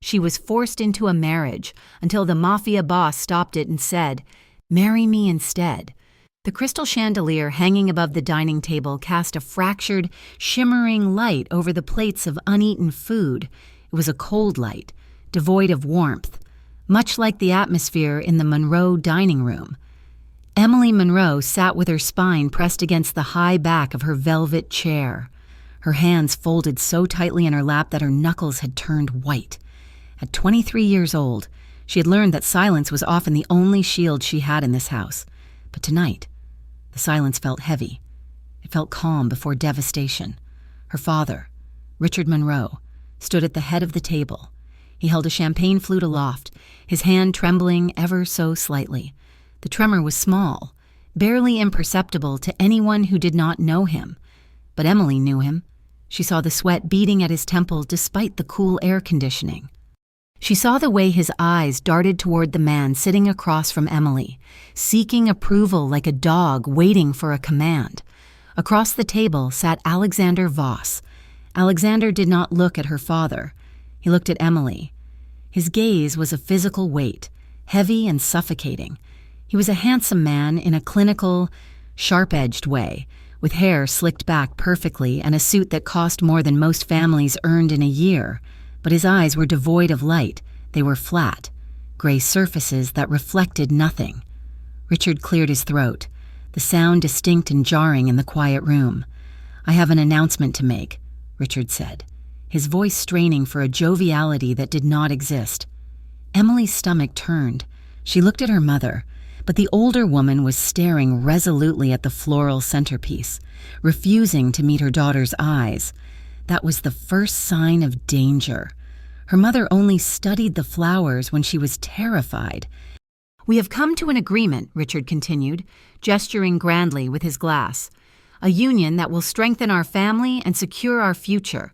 She was forced into a marriage until the mafia boss stopped it and said, "Marry me instead." The crystal chandelier hanging above the dining table cast a fractured, shimmering light over the plates of uneaten food. It was a cold light, devoid of warmth, much like the atmosphere in the Monroe dining room. Emily Monroe sat with her spine pressed against the high back of her velvet chair, her hands folded so tightly in her lap that her knuckles had turned white. At 23 years old, she had learned that silence was often the only shield she had in this house. But tonight, the silence felt heavy. It felt calm before devastation. Her father, Richard Monroe, stood at the head of the table. He held a champagne flute aloft, his hand trembling ever so slightly. The tremor was small, barely imperceptible to anyone who did not know him. But Emily knew him. She saw the sweat beading at his temple despite the cool air conditioning. She saw the way his eyes darted toward the man sitting across from Emily, seeking approval like a dog waiting for a command. Across the table sat Alexander Voss. Alexander did not look at her father. He looked at Emily. His gaze was a physical weight, heavy and suffocating. He was a handsome man in a clinical, sharp-edged way, with hair slicked back perfectly and a suit that cost more than most families earned in a year. But his eyes were devoid of light. They were flat, gray surfaces that reflected nothing. Richard cleared his throat, the sound distinct and jarring in the quiet room. "I have an announcement to make," Richard said, his voice straining for a joviality that did not exist. Emily's stomach turned. She looked at her mother, but the older woman was staring resolutely at the floral centerpiece, refusing to meet her daughter's eyes. That was the first sign of danger. Her mother only studied the flowers when she was terrified. "We have come to an agreement," Richard continued, gesturing grandly with his glass. "A union that will strengthen our family and secure our future.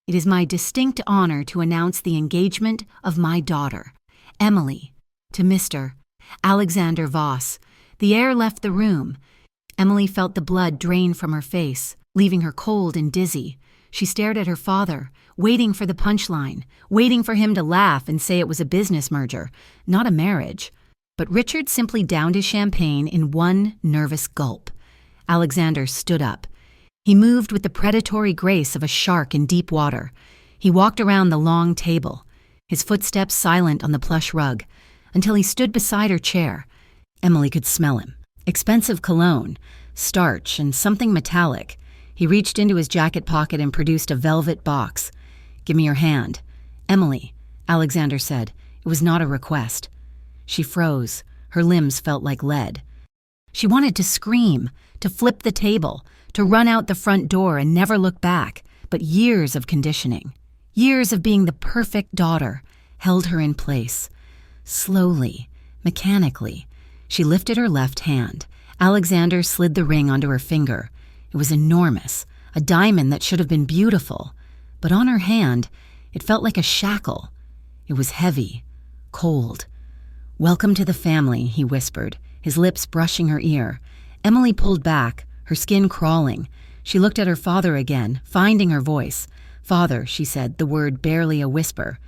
It is my distinct honor to announce the engagement of my daughter, Emily, to Mr. Alexander Voss." The air left the room. Emily felt the blood drain from her face, leaving her cold and dizzy. She stared at her father, waiting for the punchline, waiting for him to laugh and say it was a business merger, not a marriage. But Richard simply downed his champagne in one nervous gulp. Alexander stood up. He moved with the predatory grace of a shark in deep water. He walked around the long table, his footsteps silent on the plush rug, until he stood beside her chair. Emily could smell him. Expensive cologne, starch, and something metallic. He reached into his jacket pocket and produced a velvet box. "Give me your hand." "Emily," Alexander said. It was not a request. She froze. Her limbs felt like lead. She wanted to scream, to flip the table, to run out the front door and never look back. But years of conditioning, years of being the perfect daughter, held her in place. Slowly, mechanically, she lifted her left hand. Alexander slid the ring onto her finger. It was enormous, a diamond that should have been beautiful. But on her hand, it felt like a shackle. It was heavy, cold. "Welcome to the family," he whispered, his lips brushing her ear. Emily pulled back, her skin crawling. She looked at her father again, finding her voice. "Father," she said, the word barely a whisper.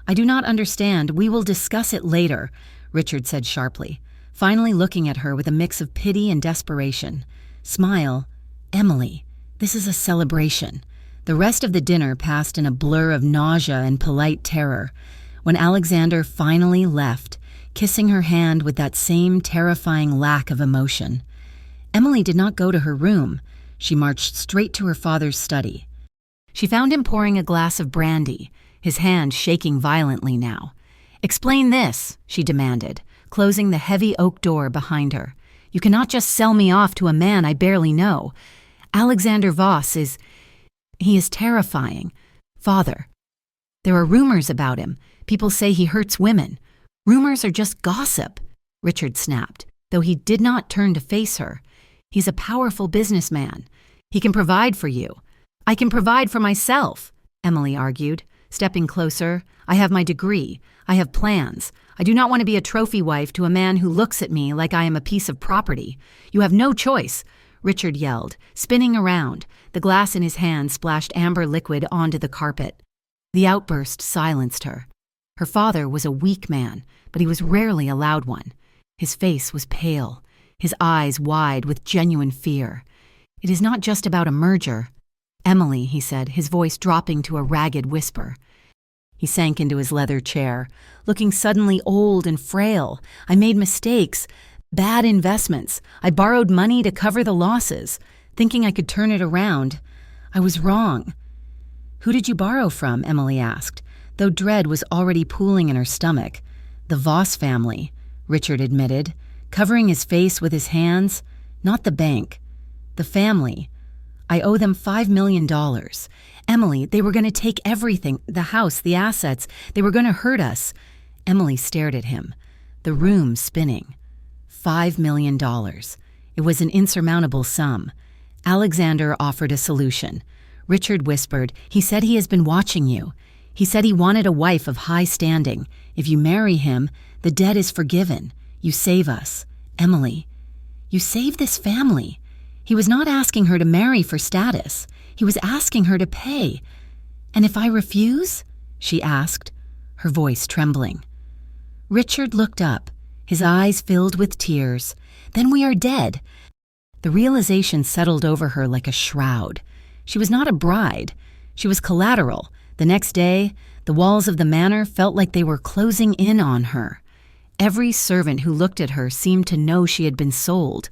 "I do not understand. We will discuss it later," Richard said sharply, finally looking at her with a mix of pity and desperation. "Smile. Emily, this is a celebration." The rest of the dinner passed in a blur of nausea and polite terror. When Alexander finally left, kissing her hand with that same terrifying lack of emotion, Emily did not go to her room. She marched straight to her father's study. She found him pouring a glass of brandy, his hand shaking violently now. "Explain this," she demanded, closing the heavy oak door behind her. "You cannot just sell me off to a man I barely know. Alexander Voss he is terrifying. Father, there are rumors about him. People say he hurts women. Rumors are just gossip," Richard snapped, though he did not turn to face her. "He's a powerful businessman. He can provide for you." "I can provide for myself," Emily argued, stepping closer. "I have my degree. I have plans. I do not want to be a trophy wife to a man who looks at me like I am a piece of property. You have no choice," Richard yelled, spinning around. The glass in his hand splashed amber liquid onto the carpet. The outburst silenced her. Her father was a weak man, but he was rarely a loud one. His face was pale, his eyes wide with genuine fear. "It is not just about a merger." "Emily," he said, his voice dropping to a ragged whisper. He sank into his leather chair, looking suddenly old and frail. "I made mistakes, bad investments. I borrowed money to cover the losses, thinking I could turn it around. I was wrong." "Who did you borrow from?" Emily asked, though dread was already pooling in her stomach. "The Voss family," Richard admitted, covering his face with his hands. "Not the bank. The family. I owe them $5 million. Emily, they were going to take everything, the house, the assets. They were going to hurt us." Emily stared at him, the room spinning. $5 million. It was an insurmountable sum. Alexander offered a solution. Richard whispered, "He said he has been watching you. He said he wanted a wife of high standing. If you marry him, the debt is forgiven. You save us. Emily, you save this family." He was not asking her to marry for status. He was asking her to pay. "And if I refuse?" she asked, her voice trembling. Richard looked up, his eyes filled with tears. "Then we are dead." The realization settled over her like a shroud. She was not a bride. She was collateral. The next day, the walls of the manor felt like they were closing in on her. Every servant who looked at her seemed to know she had been sold.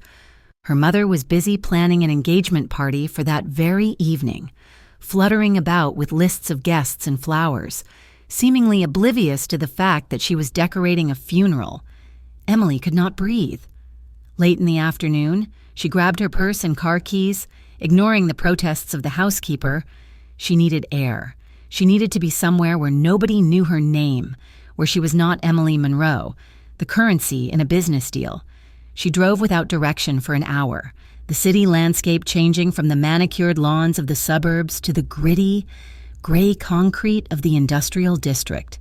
Her mother was busy planning an engagement party for that very evening, fluttering about with lists of guests and flowers, seemingly oblivious to the fact that she was decorating a funeral. Emily could not breathe. Late in the afternoon, she grabbed her purse and car keys, ignoring the protests of the housekeeper. She needed air. She needed to be somewhere where nobody knew her name, where she was not Emily Monroe, the currency in a business deal. She drove without direction for an hour, the city landscape changing from the manicured lawns of the suburbs to the gritty, gray concrete of the industrial district.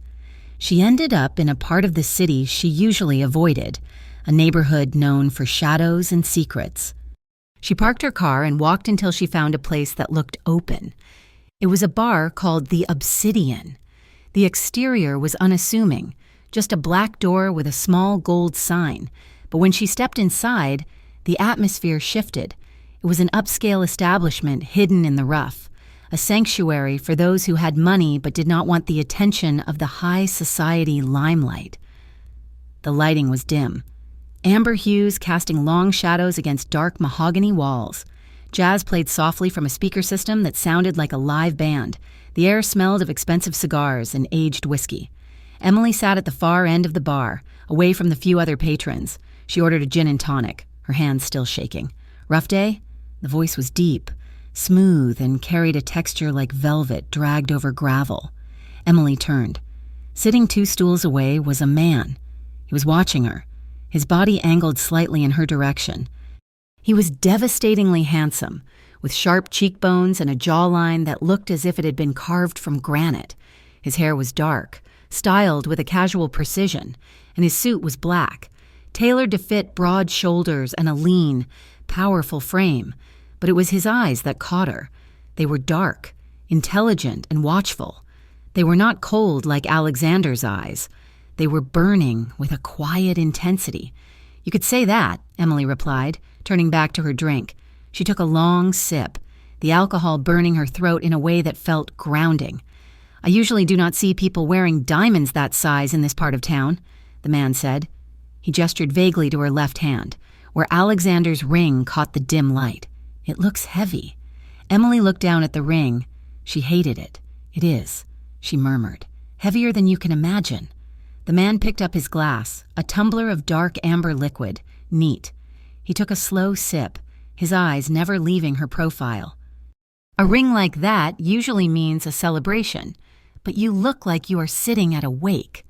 She ended up in a part of the city she usually avoided, a neighborhood known for shadows and secrets. She parked her car and walked until she found a place that looked open. It was a bar called the Obsidian. The exterior was unassuming, just a black door with a small gold sign. But when she stepped inside, the atmosphere shifted. It was an upscale establishment hidden in the rough, a sanctuary for those who had money but did not want the attention of the high society limelight. The lighting was dim, amber hues casting long shadows against dark mahogany walls. Jazz played softly from a speaker system that sounded like a live band. The air smelled of expensive cigars and aged whiskey. Emily sat at the far end of the bar, away from the few other patrons. She ordered a gin and tonic, her hands still shaking. "Rough day?" The voice was deep, smooth, and carried a texture like velvet dragged over gravel. Emily turned. Sitting 2 stools away was a man. He was watching her, his body angled slightly in her direction. He was devastatingly handsome, with sharp cheekbones and a jawline that looked as if it had been carved from granite. His hair was dark, styled with a casual precision, and his suit was black, tailored to fit broad shoulders and a lean, powerful frame. But it was his eyes that caught her. They were dark, intelligent, and watchful. They were not cold like Alexander's eyes. They were burning with a quiet intensity. "You could say that," Emily replied, turning back to her drink. She took a long sip, the alcohol burning her throat in a way that felt grounding. "I usually do not see people wearing diamonds that size in this part of town," the man said. He gestured vaguely to her left hand, where Alexander's ring caught the dim light. "It looks heavy." Emily looked down at the ring. She hated it. "It is," she murmured. "Heavier than you can imagine." The man picked up his glass, a tumbler of dark amber liquid, neat. He took a slow sip, his eyes never leaving her profile. "A ring like that usually means a celebration, but you look like you are sitting at a wake."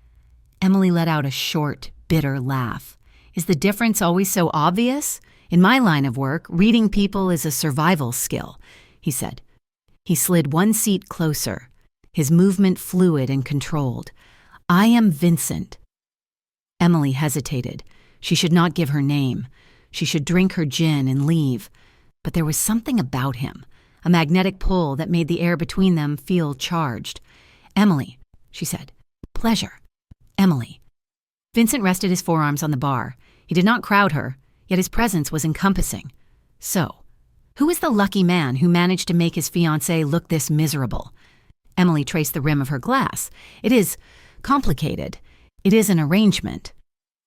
Emily let out a short, bitter laugh. "Is the difference always so obvious? In my line of work, reading people is a survival skill," he said. He slid 1 seat closer, his movement fluid and controlled. "I am Vincent." Emily hesitated. She should not give her name. She should drink her gin and leave. But there was something about him, a magnetic pull that made the air between them feel charged. "Emily," she said, Pleasure. Emily. Vincent rested his forearms on the bar. He did not crowd her, yet his presence was encompassing. So, who is the lucky man who managed to make his fiancée look this miserable? Emily traced the rim of her glass. It is complicated. It is an arrangement.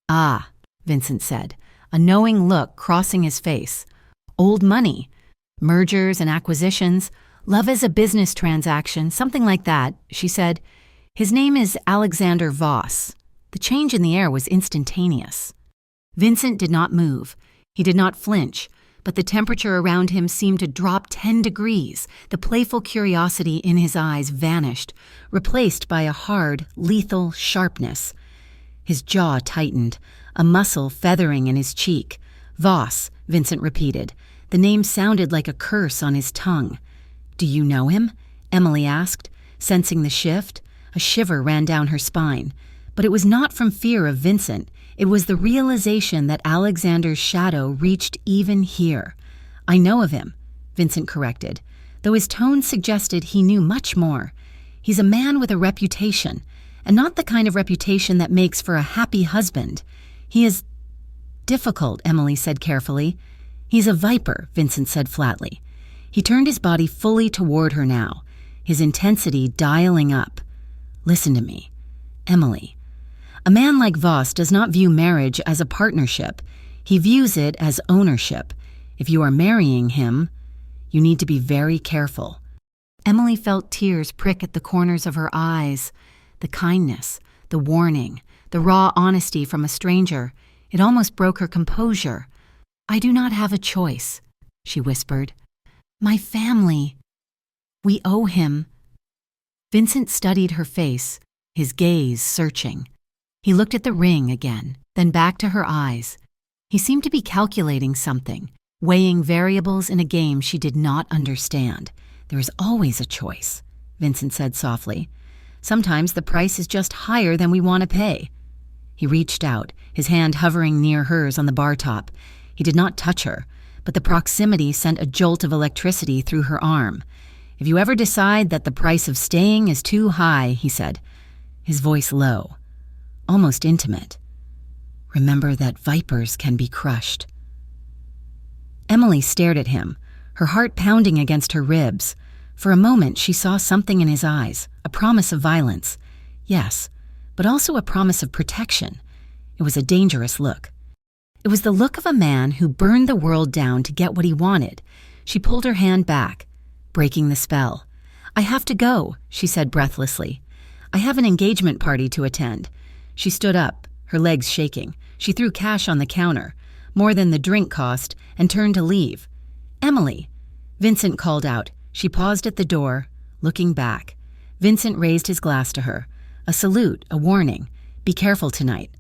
Ah, Vincent said, a knowing look crossing his face. Old money, mergers and acquisitions, love as a business transaction, something like that, she said. His name is Alexander Voss. The change in the air was instantaneous. Vincent did not move. He did not flinch, but the temperature around him seemed to drop 10 degrees. The playful curiosity in his eyes vanished, replaced by a hard, lethal sharpness. His jaw tightened, a muscle feathering in his cheek. Voss, Vincent repeated. The name sounded like a curse on his tongue. Do you know him? Emily asked, sensing the shift. A shiver ran down her spine. But it was not from fear of Vincent. It was the realization that Alexander's shadow reached even here. I know of him, Vincent corrected, though his tone suggested he knew much more. He's a man with a reputation, and not the kind of reputation that makes for a happy husband. He is difficult, Emily said carefully. He's a viper, Vincent said flatly. He turned his body fully toward her now, his intensity dialing up. Listen to me, Emily. A man like Voss does not view marriage as a partnership. He views it as ownership. If you are marrying him, you need to be very careful. Emily felt tears prick at the corners of her eyes. The kindness, the warning, the raw honesty from a stranger. It almost broke her composure. I do not have a choice, she whispered. My family. We owe him. Vincent studied her face, his gaze searching. He looked at the ring again, then back to her eyes. He seemed to be calculating something, weighing variables in a game she did not understand. There is always a choice, Vincent said softly. Sometimes the price is just higher than we want to pay. He reached out, his hand hovering near hers on the bar top. He did not touch her, but the proximity sent a jolt of electricity through her arm. If you ever decide that the price of staying is too high, he said, his voice low, almost intimate. Remember that vipers can be crushed. Emily stared at him, her heart pounding against her ribs. For a moment she saw something in his eyes, a promise of violence. Yes, but also a promise of protection. It was a dangerous look. It was the look of a man who burned the world down to get what he wanted. She pulled her hand back, breaking the spell. I have to go, she said breathlessly. I have an engagement party to attend. She stood up, her legs shaking. She threw cash on the counter, more than the drink cost, and turned to leave. Emily, Vincent called out. She paused at the door, looking back. Vincent raised his glass to her. A salute, a warning. Be careful tonight.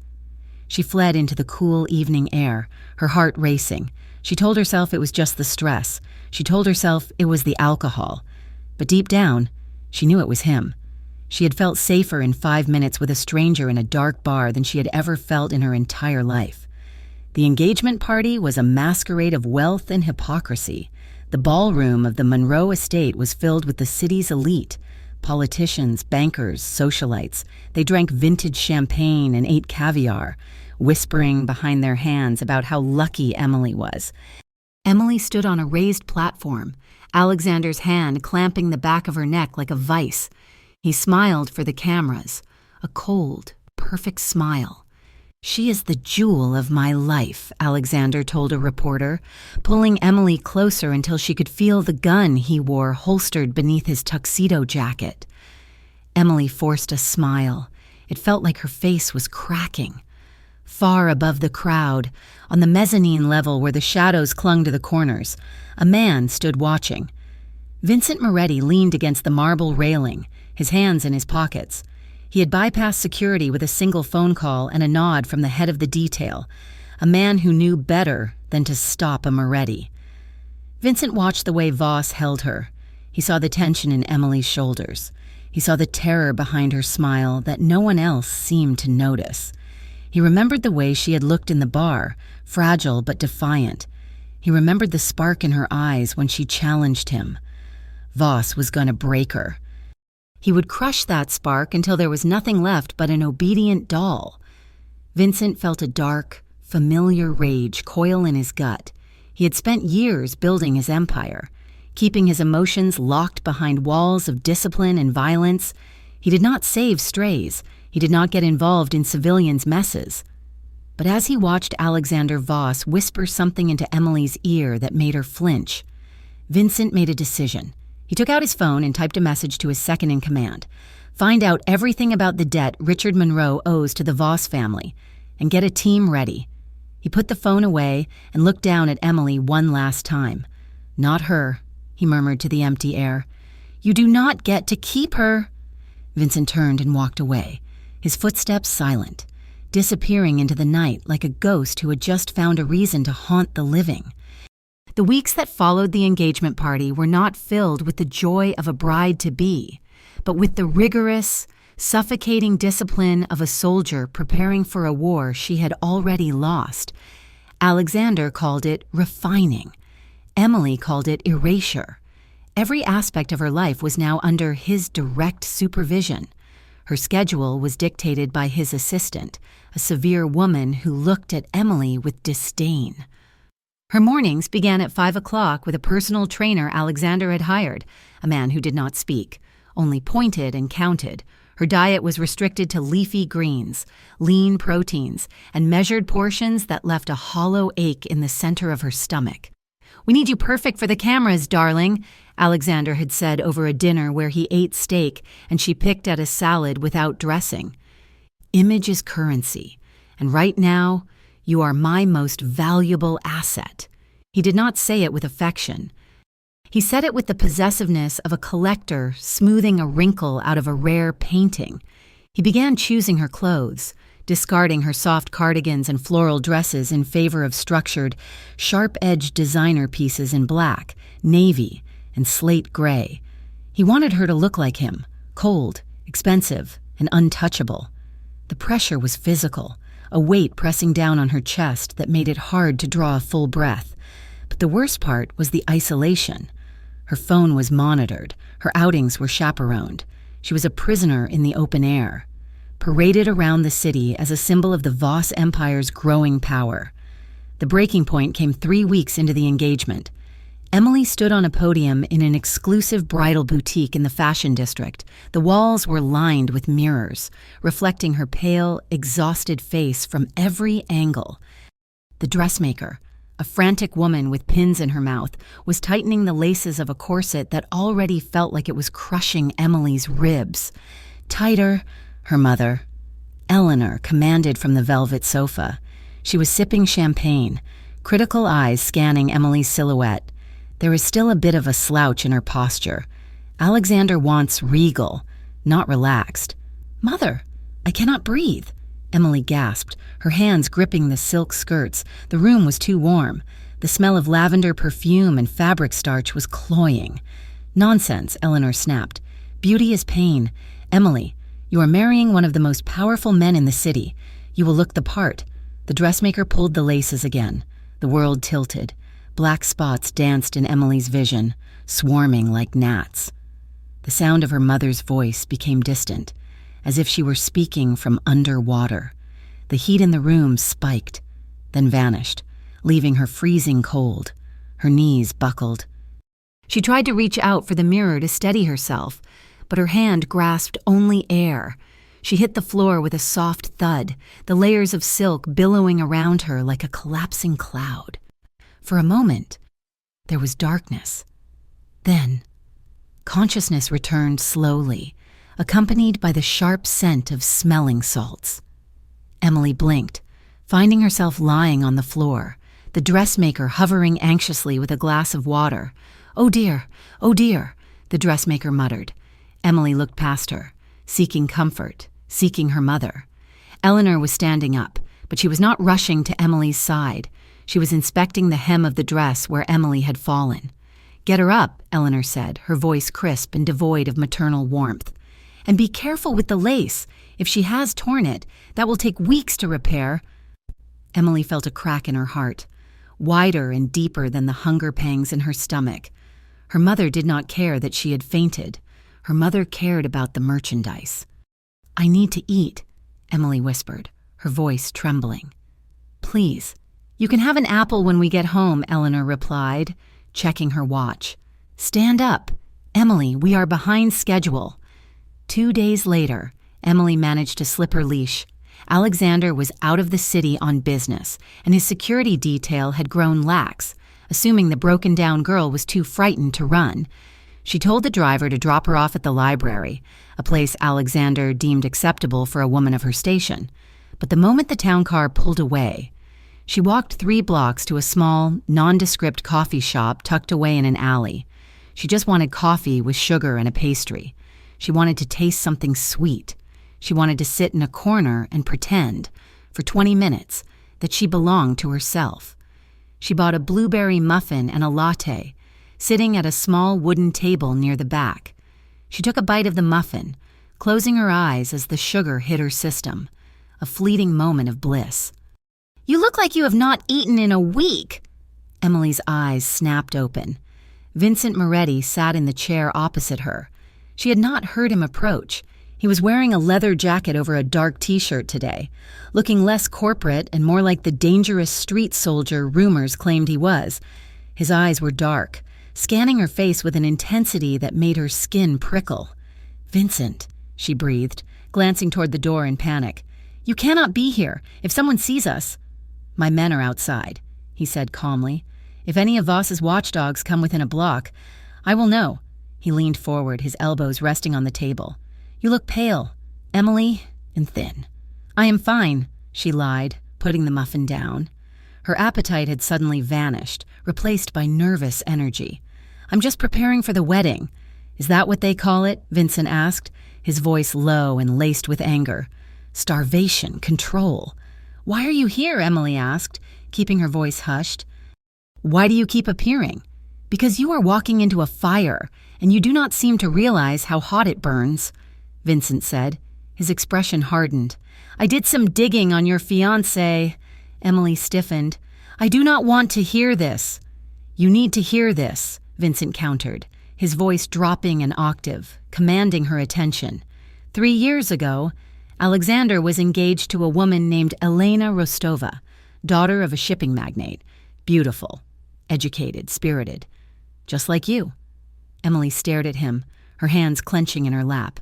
She fled into the cool evening air, her heart racing. She told herself it was just the stress. She told herself it was the alcohol. But deep down, she knew it was him. She had felt safer in 5 minutes with a stranger in a dark bar than she had ever felt in her entire life. The engagement party was a masquerade of wealth and hypocrisy. The ballroom of the Monroe estate was filled with the city's elite. Politicians, bankers, socialites. They drank vintage champagne and ate caviar, whispering behind their hands about how lucky Emily was. Emily stood on a raised platform, Alexander's hand clamping the back of her neck like a vice. He smiled for the cameras, a cold, perfect smile. She is the jewel of my life, Alexander told a reporter, pulling Emily closer until she could feel the gun he wore holstered beneath his tuxedo jacket. Emily forced a smile. It felt like her face was cracking. Far above the crowd, on the mezzanine level where the shadows clung to the corners, a man stood watching. Vincent Moretti leaned against the marble railing, his hands in his pockets. He had bypassed security with a single phone call and a nod from the head of the detail, a man who knew better than to stop a Moretti. Vincent watched the way Voss held her. He saw the tension in Emily's shoulders. He saw the terror behind her smile that no one else seemed to notice. He remembered the way she had looked in the bar, fragile but defiant. He remembered the spark in her eyes when she challenged him. Voss was going to break her. He would crush that spark until there was nothing left but an obedient doll. Vincent felt a dark, familiar rage coil in his gut. He had spent years building his empire, keeping his emotions locked behind walls of discipline and violence. He did not save strays. He did not get involved in civilians' messes. But as he watched Alexander Voss whisper something into Emily's ear that made her flinch, Vincent made a decision. He took out his phone and typed a message to his second-in-command. Find out everything about the debt Richard Monroe owes to the Voss family, and get a team ready. He put the phone away and looked down at Emily one last time. Not her, he murmured to the empty air. You do not get to keep her. Vincent turned and walked away, his footsteps silent, disappearing into the night like a ghost who had just found a reason to haunt the living. The weeks that followed the engagement party were not filled with the joy of a bride-to-be, but with the rigorous, suffocating discipline of a soldier preparing for a war she had already lost. Alexander called it refining. Emily called it erasure. Every aspect of her life was now under his direct supervision. Her schedule was dictated by his assistant, a severe woman who looked at Emily with disdain. Her mornings began at 5 o'clock with a personal trainer Alexander had hired, a man who did not speak, only pointed and counted. Her diet was restricted to leafy greens, lean proteins, and measured portions that left a hollow ache in the center of her stomach. We need you perfect for the cameras, darling, Alexander had said over a dinner where he ate steak and she picked at a salad without dressing. Image is currency, and right now, you are my most valuable asset. He did not say it with affection. He said it with the possessiveness of a collector smoothing a wrinkle out of a rare painting. He began choosing her clothes, discarding her soft cardigans and floral dresses in favor of structured, sharp-edged designer pieces in black, navy, and slate gray. He wanted her to look like him, cold, expensive, and untouchable. The pressure was physical, a weight pressing down on her chest that made it hard to draw a full breath. But the worst part was the isolation. Her phone was monitored, her outings were chaperoned. She was a prisoner in the open air, paraded around the city as a symbol of the Voss Empire's growing power. The breaking point came 3 weeks into the engagement. Emily stood on a podium in an exclusive bridal boutique in the fashion district. The walls were lined with mirrors, reflecting her pale, exhausted face from every angle. The dressmaker, a frantic woman with pins in her mouth, was tightening the laces of a corset that already felt like it was crushing Emily's ribs. Tighter, her mother. Eleanor commanded from the velvet sofa. She was sipping champagne, critical eyes scanning Emily's silhouette. There was still a bit of a slouch in her posture. Alexander wants regal, not relaxed. Mother, I cannot breathe, Emily gasped, her hands gripping the silk skirts. The room was too warm. The smell of lavender perfume and fabric starch was cloying. Nonsense, Eleanor snapped. Beauty is pain. Emily, you are marrying one of the most powerful men in the city. You will look the part. The dressmaker pulled the laces again. The world tilted. Black spots danced in Emily's vision, swarming like gnats. The sound of her mother's voice became distant, as if she were speaking from underwater. The heat in the room spiked, then vanished, leaving her freezing cold. Her knees buckled. She tried to reach out for the mirror to steady herself, but her hand grasped only air. She hit the floor with a soft thud, the layers of silk billowing around her like a collapsing cloud. For a moment, there was darkness. Then, consciousness returned slowly, accompanied by the sharp scent of smelling salts. Emily blinked, finding herself lying on the floor, the dressmaker hovering anxiously with a glass of water. Oh dear, the dressmaker muttered. Emily looked past her, seeking comfort, seeking her mother. Eleanor was standing up, but she was not rushing to Emily's side. She was inspecting the hem of the dress where Emily had fallen. Get her up, Eleanor said, her voice crisp and devoid of maternal warmth. And be careful with the lace. If she has torn it, that will take weeks to repair. Emily felt a crack in her heart, wider and deeper than the hunger pangs in her stomach. Her mother did not care that she had fainted. Her mother cared about the merchandise. "I need to eat," Emily whispered, her voice trembling. "Please, you can have an apple when we get home," Eleanor replied, checking her watch. "Stand up. Emily, we are behind schedule." 2 days later, Emily managed to slip her leash. Alexander was out of the city on business, and his security detail had grown lax, assuming the broken-down girl was too frightened to run. She told the driver to drop her off at the library, a place Alexander deemed acceptable for a woman of her station. But the moment the town car pulled away, she walked 3 blocks to a small, nondescript coffee shop tucked away in an alley. She just wanted coffee with sugar and a pastry. She wanted to taste something sweet. She wanted to sit in a corner and pretend, for 20 minutes, that she belonged to herself. She bought a blueberry muffin and a latte, sitting at a small wooden table near the back. She took a bite of the muffin, closing her eyes as the sugar hit her system, a fleeting moment of bliss. "You look like you have not eaten in a week." Emily's eyes snapped open. Vincent Moretti sat in the chair opposite her. She had not heard him approach. He was wearing a leather jacket over a dark t-shirt today, looking less corporate and more like the dangerous street soldier rumors claimed he was. His eyes were dark, scanning her face with an intensity that made her skin prickle. "Vincent," she breathed, glancing toward the door in panic. "You cannot be here. If someone sees us—" "My men are outside," he said calmly. "If any of Voss's watchdogs come within a block, I will know." He leaned forward, his elbows resting on the table. "You look pale, Emily, and thin." "I am fine," she lied, putting the muffin down. Her appetite had suddenly vanished, replaced by nervous energy. "I'm just preparing for the wedding." "Is that what they call it?" Vincent asked, his voice low and laced with anger. "Starvation, control." "Why are you here?" Emily asked, keeping her voice hushed. "Why do you keep appearing?" "Because you are walking into a fire, and you do not seem to realize how hot it burns," Vincent said. His expression hardened. "I did some digging on your fiancé." Emily stiffened. "I do not want to hear this." "You need to hear this," Vincent countered, his voice dropping an octave, commanding her attention. 3 years ago, Alexander was engaged to a woman named Elena Rostova, daughter of a shipping magnate. Beautiful, educated, spirited. Just like you. Emily stared at him, her hands clenching in her lap.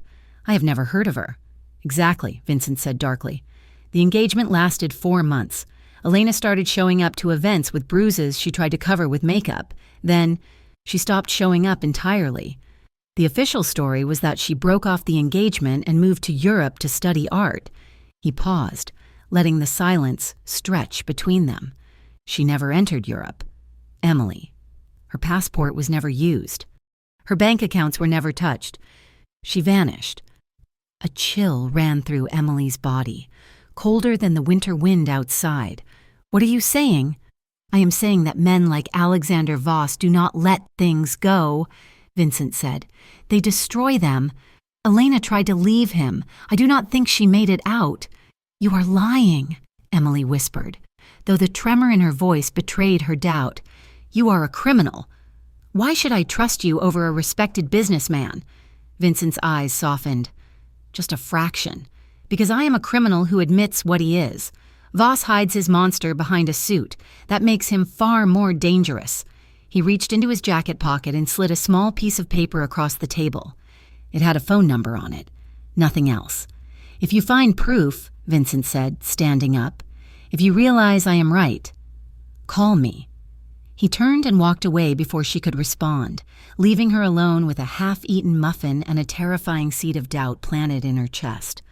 "I have never heard of her." "Exactly," Vincent said darkly. "The engagement lasted 4 months. Elena started showing up to events with bruises she tried to cover with makeup. Then, she stopped showing up entirely. The official story was that she broke off the engagement and moved to Europe to study art." He paused, letting the silence stretch between them. "She never entered Europe. Emily. Her passport was never used. Her bank accounts were never touched. She vanished." A chill ran through Emily's body, colder than the winter wind outside. "What are you saying?" "I am saying that men like Alexander Voss do not let things go," Vincent said. "They destroy them. Elena tried to leave him. I do not think she made it out." "You are lying," Emily whispered, though the tremor in her voice betrayed her doubt. "You are a criminal. Why should I trust you over a respected businessman?" Vincent's eyes softened. "Just a fraction. Because I am a criminal who admits what he is. Voss hides his monster behind a suit. That makes him far more dangerous." He reached into his jacket pocket and slid a small piece of paper across the table. It had a phone number on it. Nothing else. "If you find proof," Vincent said, standing up, "if you realize I am right, call me." He turned and walked away before she could respond, leaving her alone with a half-eaten muffin and a terrifying seed of doubt planted in her chest.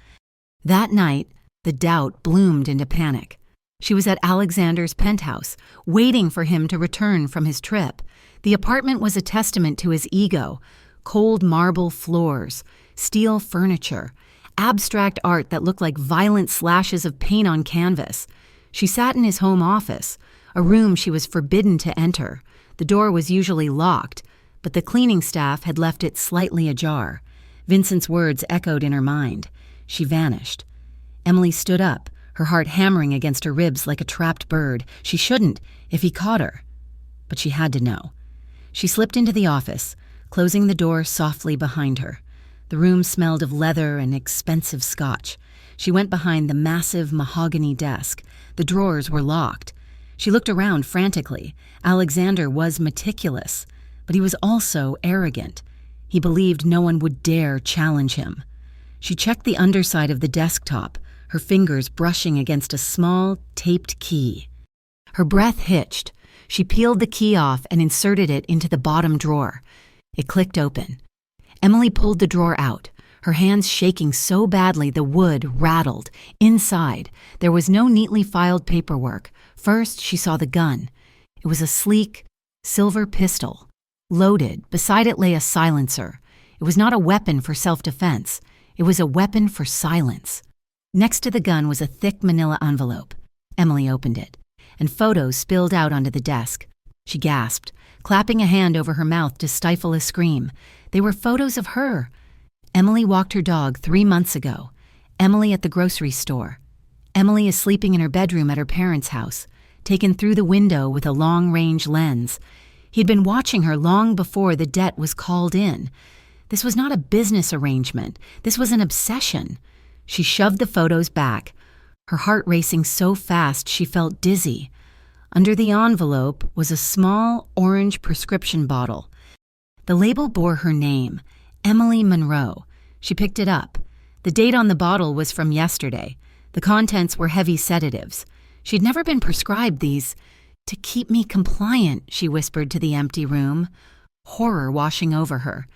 That night, the doubt bloomed into panic. She was at Alexander's penthouse, waiting for him to return from his trip. The apartment was a testament to his ego. Cold marble floors, steel furniture, abstract art that looked like violent slashes of paint on canvas. She sat in his home office, a room she was forbidden to enter. The door was usually locked, but the cleaning staff had left it slightly ajar. Vincent's words echoed in her mind. She vanished. Emily stood up, her heart hammering against her ribs like a trapped bird. She shouldn't, if he caught her. But she had to know. She slipped into the office, closing the door softly behind her. The room smelled of leather and expensive scotch. She went behind the massive mahogany desk. The drawers were locked. She looked around frantically. Alexander was meticulous, but he was also arrogant. He believed no one would dare challenge him. She checked the underside of the desktop, her fingers brushing against a small, taped key. Her breath hitched. She peeled the key off and inserted it into the bottom drawer. It clicked open. Emily pulled the drawer out, her hands shaking so badly the wood rattled. Inside, there was no neatly filed paperwork. First, she saw the gun. It was a sleek, silver pistol. Loaded, beside it lay a silencer. It was not a weapon for self-defense. It was a weapon for silence. Next to the gun was a thick manila envelope. Emily opened it, and photos spilled out onto the desk. She gasped, clapping a hand over her mouth to stifle a scream. They were photos of her. Emily walked her dog 3 months ago. Emily at the grocery store. Emily is sleeping in her bedroom at her parents' house, taken through the window with a long-range lens. He'd been watching her long before the debt was called in. This was not a business arrangement. This was an obsession. She shoved the photos back, her heart racing so fast she felt dizzy. Under the envelope was a small orange prescription bottle. The label bore her name, Emily Monroe. She picked it up. The date on the bottle was from yesterday. The contents were heavy sedatives. She'd never been prescribed these. "To keep me compliant," she whispered to the empty room, horror washing over her.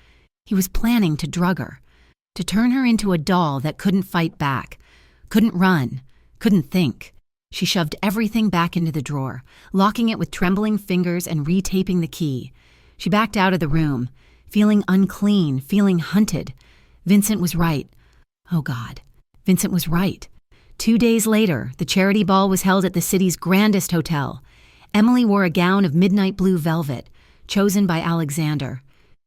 He was planning to drug her, to turn her into a doll that couldn't fight back, couldn't run, couldn't think. She shoved everything back into the drawer, locking it with trembling fingers and retaping the key. She backed out of the room, feeling unclean, feeling hunted. Vincent was right. Oh God, Vincent was right. 2 days later, the charity ball was held at the city's grandest hotel. Emily wore a gown of midnight blue velvet, chosen by Alexander.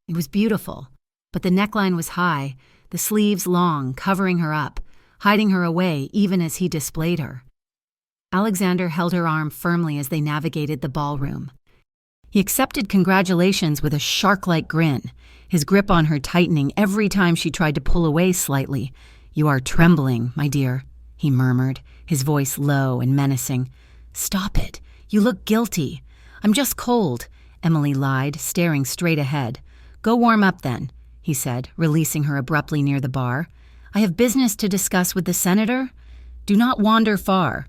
It was beautiful, but the neckline was high, the sleeves long, covering her up, hiding her away even as he displayed her. Alexander held her arm firmly as they navigated the ballroom. He accepted congratulations with a shark-like grin, his grip on her tightening every time she tried to pull away slightly. "You are trembling, my dear," he murmured, his voice low and menacing. "Stop it. You look guilty." "I'm just cold," Emily lied, staring straight ahead. "Go warm up then," he said, releasing her abruptly near the bar. "I have business to discuss with the senator. Do not wander far."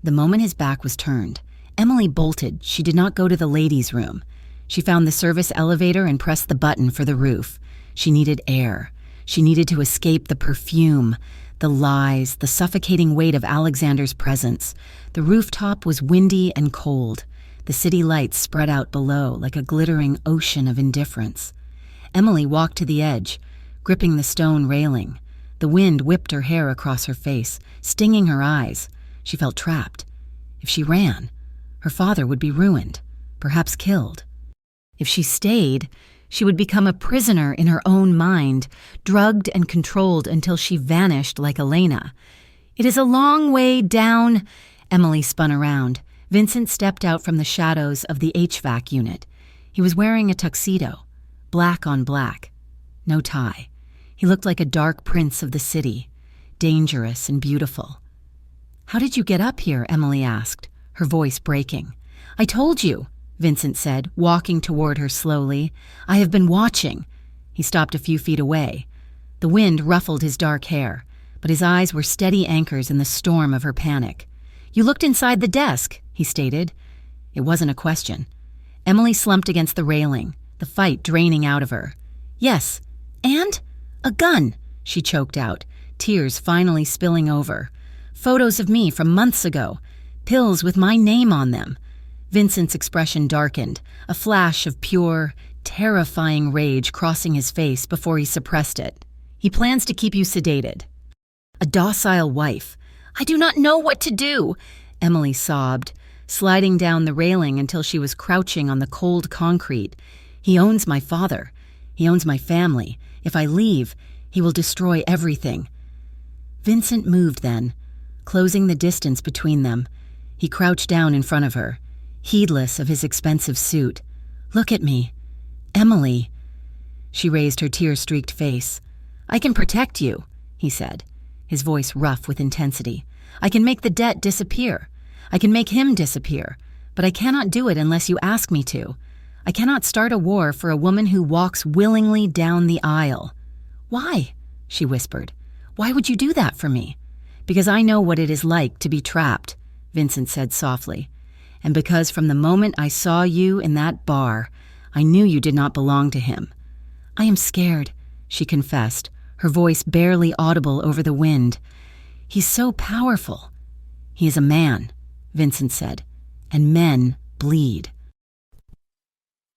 The moment his back was turned, Emily bolted. She did not go to the ladies' room. She found the service elevator and pressed the button for the roof. She needed air. She needed to escape the perfume, the lies, the suffocating weight of Alexander's presence. The rooftop was windy and cold. The city lights spread out below like a glittering ocean of indifference. Emily walked to the edge, gripping the stone railing. The wind whipped her hair across her face, stinging her eyes. She felt trapped. If she ran, her father would be ruined, perhaps killed. If she stayed, she would become a prisoner in her own mind, drugged and controlled until she vanished like Elena. "It is a long way down." Emily spun around. Vincent stepped out from the shadows of the HVAC unit. He was wearing a tuxedo, black on black, no tie. He looked like a dark prince of the city, dangerous and beautiful. "How did you get up here?" Emily asked, her voice breaking. "I told you," Vincent said, walking toward her slowly. "I have been watching." He stopped a few feet away. The wind ruffled his dark hair, but his eyes were steady anchors in the storm of her panic. "You looked inside the desk," he stated. It wasn't a question. Emily slumped against the railing, the fight draining out of her. "Yes, and a gun," she choked out, tears finally spilling over. "Photos of me from months ago, pills with my name on them." Vincent's expression darkened, a flash of pure, terrifying rage crossing his face before he suppressed it. "He plans to keep you sedated." "A docile wife." "I do not know what to do," Emily sobbed, sliding down the railing until she was crouching on the cold concrete. "He owns my father. He owns my family. If I leave, he will destroy everything." Vincent moved then, closing the distance between them. He crouched down in front of her, heedless of his expensive suit. "Look at me. Emily." She raised her tear-streaked face. "I can protect you," he said, his voice rough with intensity. "I can make the debt disappear. I can make him disappear, but I cannot do it unless you ask me to. I cannot start a war for a woman who walks willingly down the aisle." "Why?" she whispered. "Why would you do that for me?" "Because I know what it is like to be trapped," Vincent said softly. "And because from the moment I saw you in that bar, I knew you did not belong to him." "I am scared," she confessed, her voice barely audible over the wind. "He's so powerful." "He is a man," Vincent said, "and men bleed."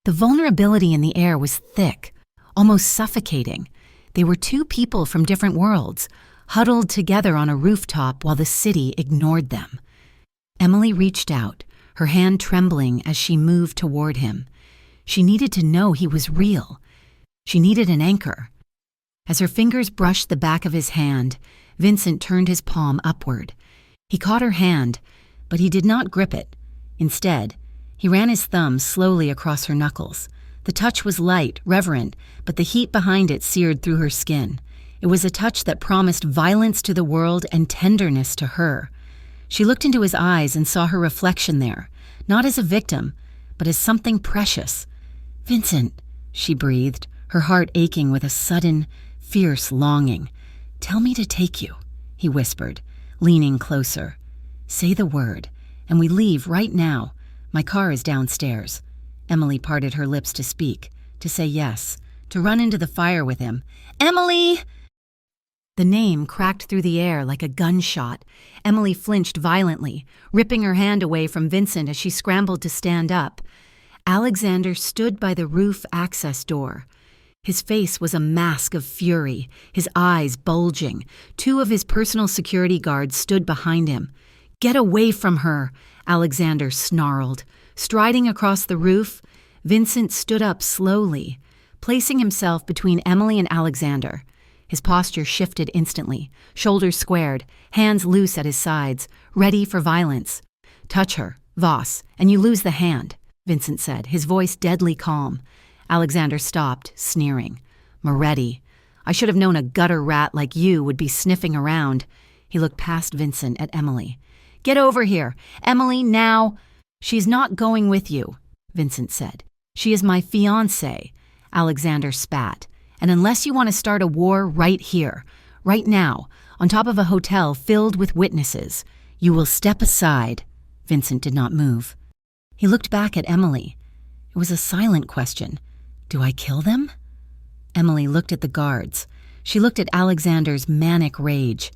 The vulnerability in the air was thick, almost suffocating. They were two people from different worlds, huddled together on a rooftop while the city ignored them. Emily reached out, her hand trembling as she moved toward him. She needed to know he was real. She needed an anchor. As her fingers brushed the back of his hand, Vincent turned his palm upward. He caught her hand, but he did not grip it. Instead, he ran his thumb slowly across her knuckles. The touch was light, reverent, but the heat behind it seared through her skin. It was a touch that promised violence to the world and tenderness to her. She looked into his eyes and saw her reflection there, not as a victim, but as something precious. "Vincent," she breathed, her heart aching with a sudden, fierce longing. "Tell me to take you," he whispered, leaning closer. "Say the word, and we leave right now. My car is downstairs." Emily parted her lips to speak, to say yes, to run into the fire with him. "Emily!" The name cracked through the air like a gunshot. Emily flinched violently, ripping her hand away from Vincent as she scrambled to stand up. Alexander stood by the roof access door. His face was a mask of fury, his eyes bulging. Two of his personal security guards stood behind him. "Get away from her," Alexander snarled. Striding across the roof, Vincent stood up slowly, placing himself between Emily and Alexander. His posture shifted instantly, shoulders squared, hands loose at his sides, ready for violence. "Touch her, Voss, and you lose the hand," Vincent said, his voice deadly calm. Alexander stopped, sneering. "Moretti, I should have known a gutter rat like you would be sniffing around." He looked past Vincent at Emily. "Get over here. Emily, now." "She's not going with you," Vincent said. "She is my fiancée," Alexander spat. "And unless you want to start a war right here, right now, on top of a hotel filled with witnesses, you will step aside." Vincent did not move. He looked back at Emily. It was a silent question. "Do I kill them?" Emily looked at the guards. She looked at Alexander's manic rage.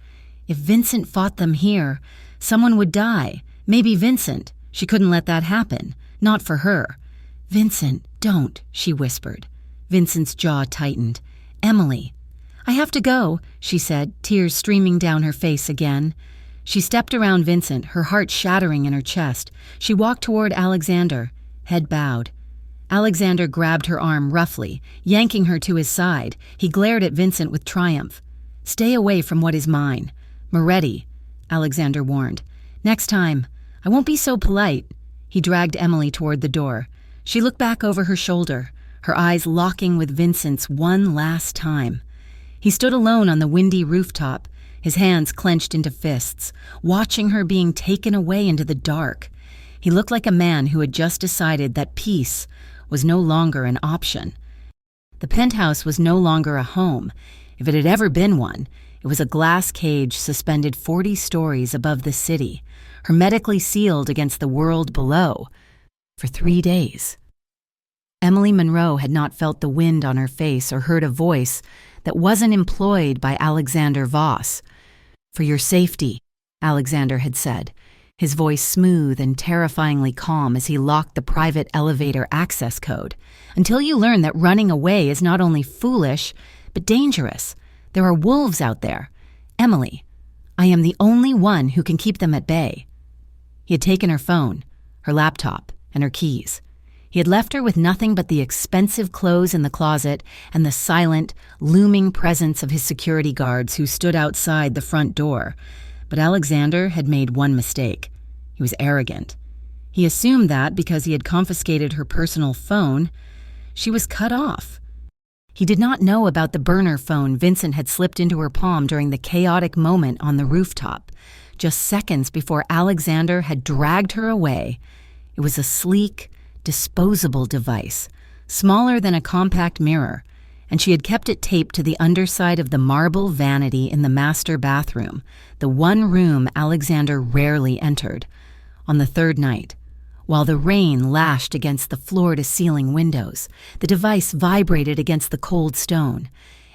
If Vincent fought them here, someone would die. Maybe Vincent. She couldn't let that happen. Not for her. "Vincent, don't," she whispered. Vincent's jaw tightened. "Emily." "I have to go," she said, tears streaming down her face again. She stepped around Vincent, her heart shattering in her chest. She walked toward Alexander, head bowed. Alexander grabbed her arm roughly, yanking her to his side. He glared at Vincent with triumph. "Stay away from what is mine." "Moretti," Alexander warned. "Next time, I won't be so polite." He dragged Emily toward the door. She looked back over her shoulder, her eyes locking with Vincent's one last time. He stood alone on the windy rooftop, his hands clenched into fists, watching her being taken away into the dark. He looked like a man who had just decided that peace was no longer an option. The penthouse was no longer a home. If it had ever been one, it was a glass cage suspended 40 stories above the city, hermetically sealed against the world below, for 3 days. Emily Monroe had not felt the wind on her face or heard a voice that wasn't employed by Alexander Voss. "For your safety," Alexander had said, his voice smooth and terrifyingly calm as he locked the private elevator access code. "Until you learn that running away is not only foolish, but dangerous. There are wolves out there. Emily, I am the only one who can keep them at bay." He had taken her phone, her laptop, and her keys. He had left her with nothing but the expensive clothes in the closet and the silent, looming presence of his security guards who stood outside the front door. But Alexander had made one mistake. He was arrogant. He assumed that because he had confiscated her personal phone, she was cut off. He did not know about the burner phone Vincent had slipped into her palm during the chaotic moment on the rooftop, just seconds before Alexander had dragged her away. It was a sleek, disposable device, smaller than a compact mirror, and she had kept it taped to the underside of the marble vanity in the master bathroom, the one room Alexander rarely entered. On the third night, while the rain lashed against the floor-to-ceiling windows, the device vibrated against the cold stone.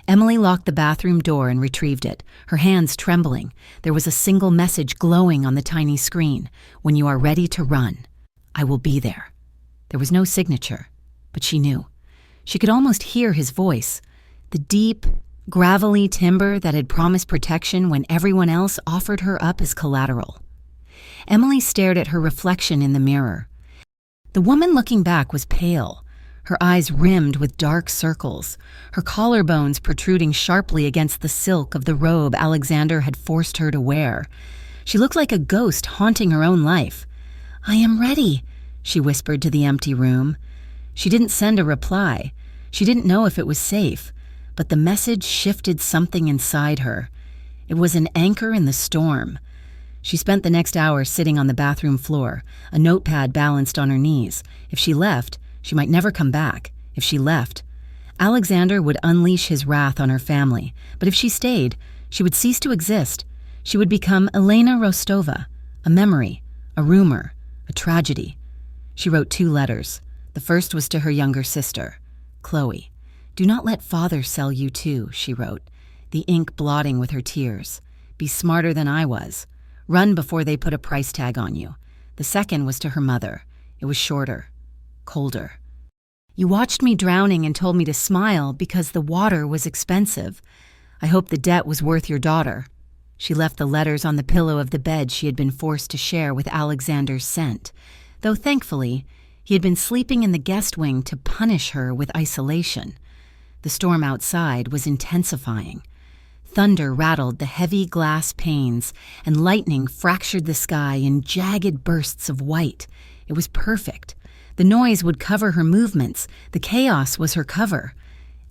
Emily locked the bathroom door and retrieved it, her hands trembling. There was a single message glowing on the tiny screen. "When you are ready to run, I will be there." There was no signature, but she knew. She could almost hear his voice, the deep, gravelly timbre that had promised protection when everyone else offered her up as collateral. Emily stared at her reflection in the mirror. The woman looking back was pale, her eyes rimmed with dark circles, her collarbones protruding sharply against the silk of the robe Alexander had forced her to wear. She looked like a ghost haunting her own life. "I am ready," she whispered to the empty room. She didn't send a reply. She didn't know if it was safe, but the message shifted something inside her. It was an anchor in the storm. She spent the next hour sitting on the bathroom floor, a notepad balanced on her knees. If she left, she might never come back. If she left, Alexander would unleash his wrath on her family. But if she stayed, she would cease to exist. She would become Elena Rostova, a memory, a rumor, a tragedy. She wrote 2 letters. The first was to her younger sister, Chloe. "Do not let father sell you too," she wrote, the ink blotting with her tears. "Be smarter than I was. Run before they put a price tag on you." The second was to her mother. It was shorter, colder. "You watched me drowning and told me to smile because the water was expensive. I hope the debt was worth your daughter." She left the letters on the pillow of the bed she had been forced to share with Alexander's scent, though thankfully he had been sleeping in the guest wing to punish her with isolation. The storm outside was intensifying. Thunder rattled the heavy glass panes, and lightning fractured the sky in jagged bursts of white. It was perfect. The noise would cover her movements. The chaos was her cover.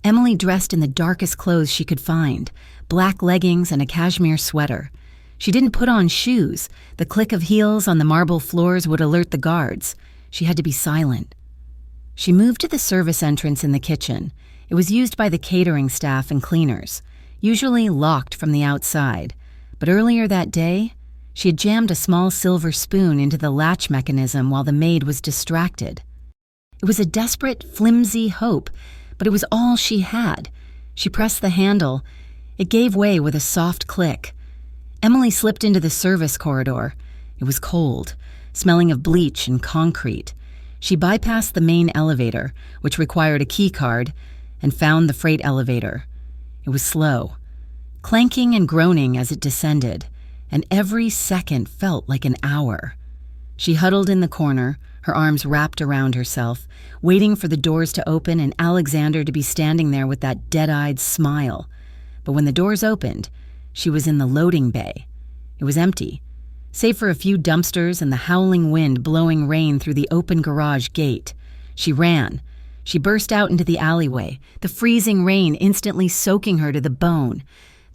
Emily dressed in the darkest clothes she could find, black leggings and a cashmere sweater. She didn't put on shoes. The click of heels on the marble floors would alert the guards. She had to be silent. She moved to the service entrance in the kitchen. It was used by the catering staff and cleaners, usually locked from the outside. But earlier that day, she had jammed a small silver spoon into the latch mechanism while the maid was distracted. It was a desperate, flimsy hope, but it was all she had. She pressed the handle. It gave way with a soft click. Emily slipped into the service corridor. It was cold, smelling of bleach and concrete. She bypassed the main elevator, which required a key card, and found the freight elevator. It was slow, clanking and groaning as it descended, and every second felt like an hour. She huddled in the corner, her arms wrapped around herself, waiting for the doors to open and Alexander to be standing there with that dead-eyed smile. But when the doors opened, she was in the loading bay. It was empty, save for a few dumpsters and the howling wind blowing rain through the open garage gate. She ran. She burst out into the alleyway, the freezing rain instantly soaking her to the bone.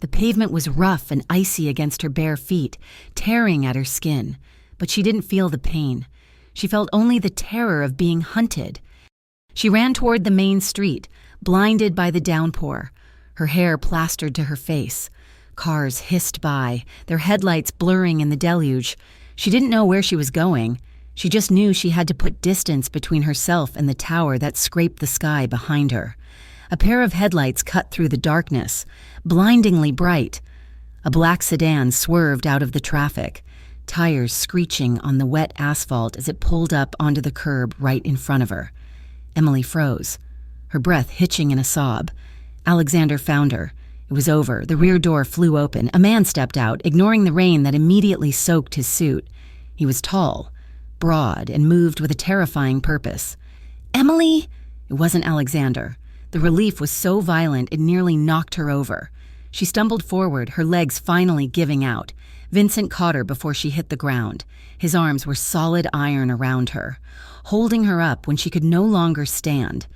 The pavement was rough and icy against her bare feet, tearing at her skin. But she didn't feel the pain. She felt only the terror of being hunted. She ran toward the main street, blinded by the downpour, her hair plastered to her face. Cars hissed by, their headlights blurring in the deluge. She didn't know where she was going. She just knew she had to put distance between herself and the tower that scraped the sky behind her. A pair of headlights cut through the darkness, blindingly bright. A black sedan swerved out of the traffic, tires screeching on the wet asphalt as it pulled up onto the curb right in front of her. Emily froze, her breath hitching in a sob. Alexander found her. It was over. The rear door flew open. A man stepped out, ignoring the rain that immediately soaked his suit. He was tall, broad, and moved with a terrifying purpose. "Emily!" It wasn't Alexander. The relief was so violent it nearly knocked her over. She stumbled forward, her legs finally giving out. Vincent caught her before she hit the ground. His arms were solid iron around her, holding her up when she could no longer stand.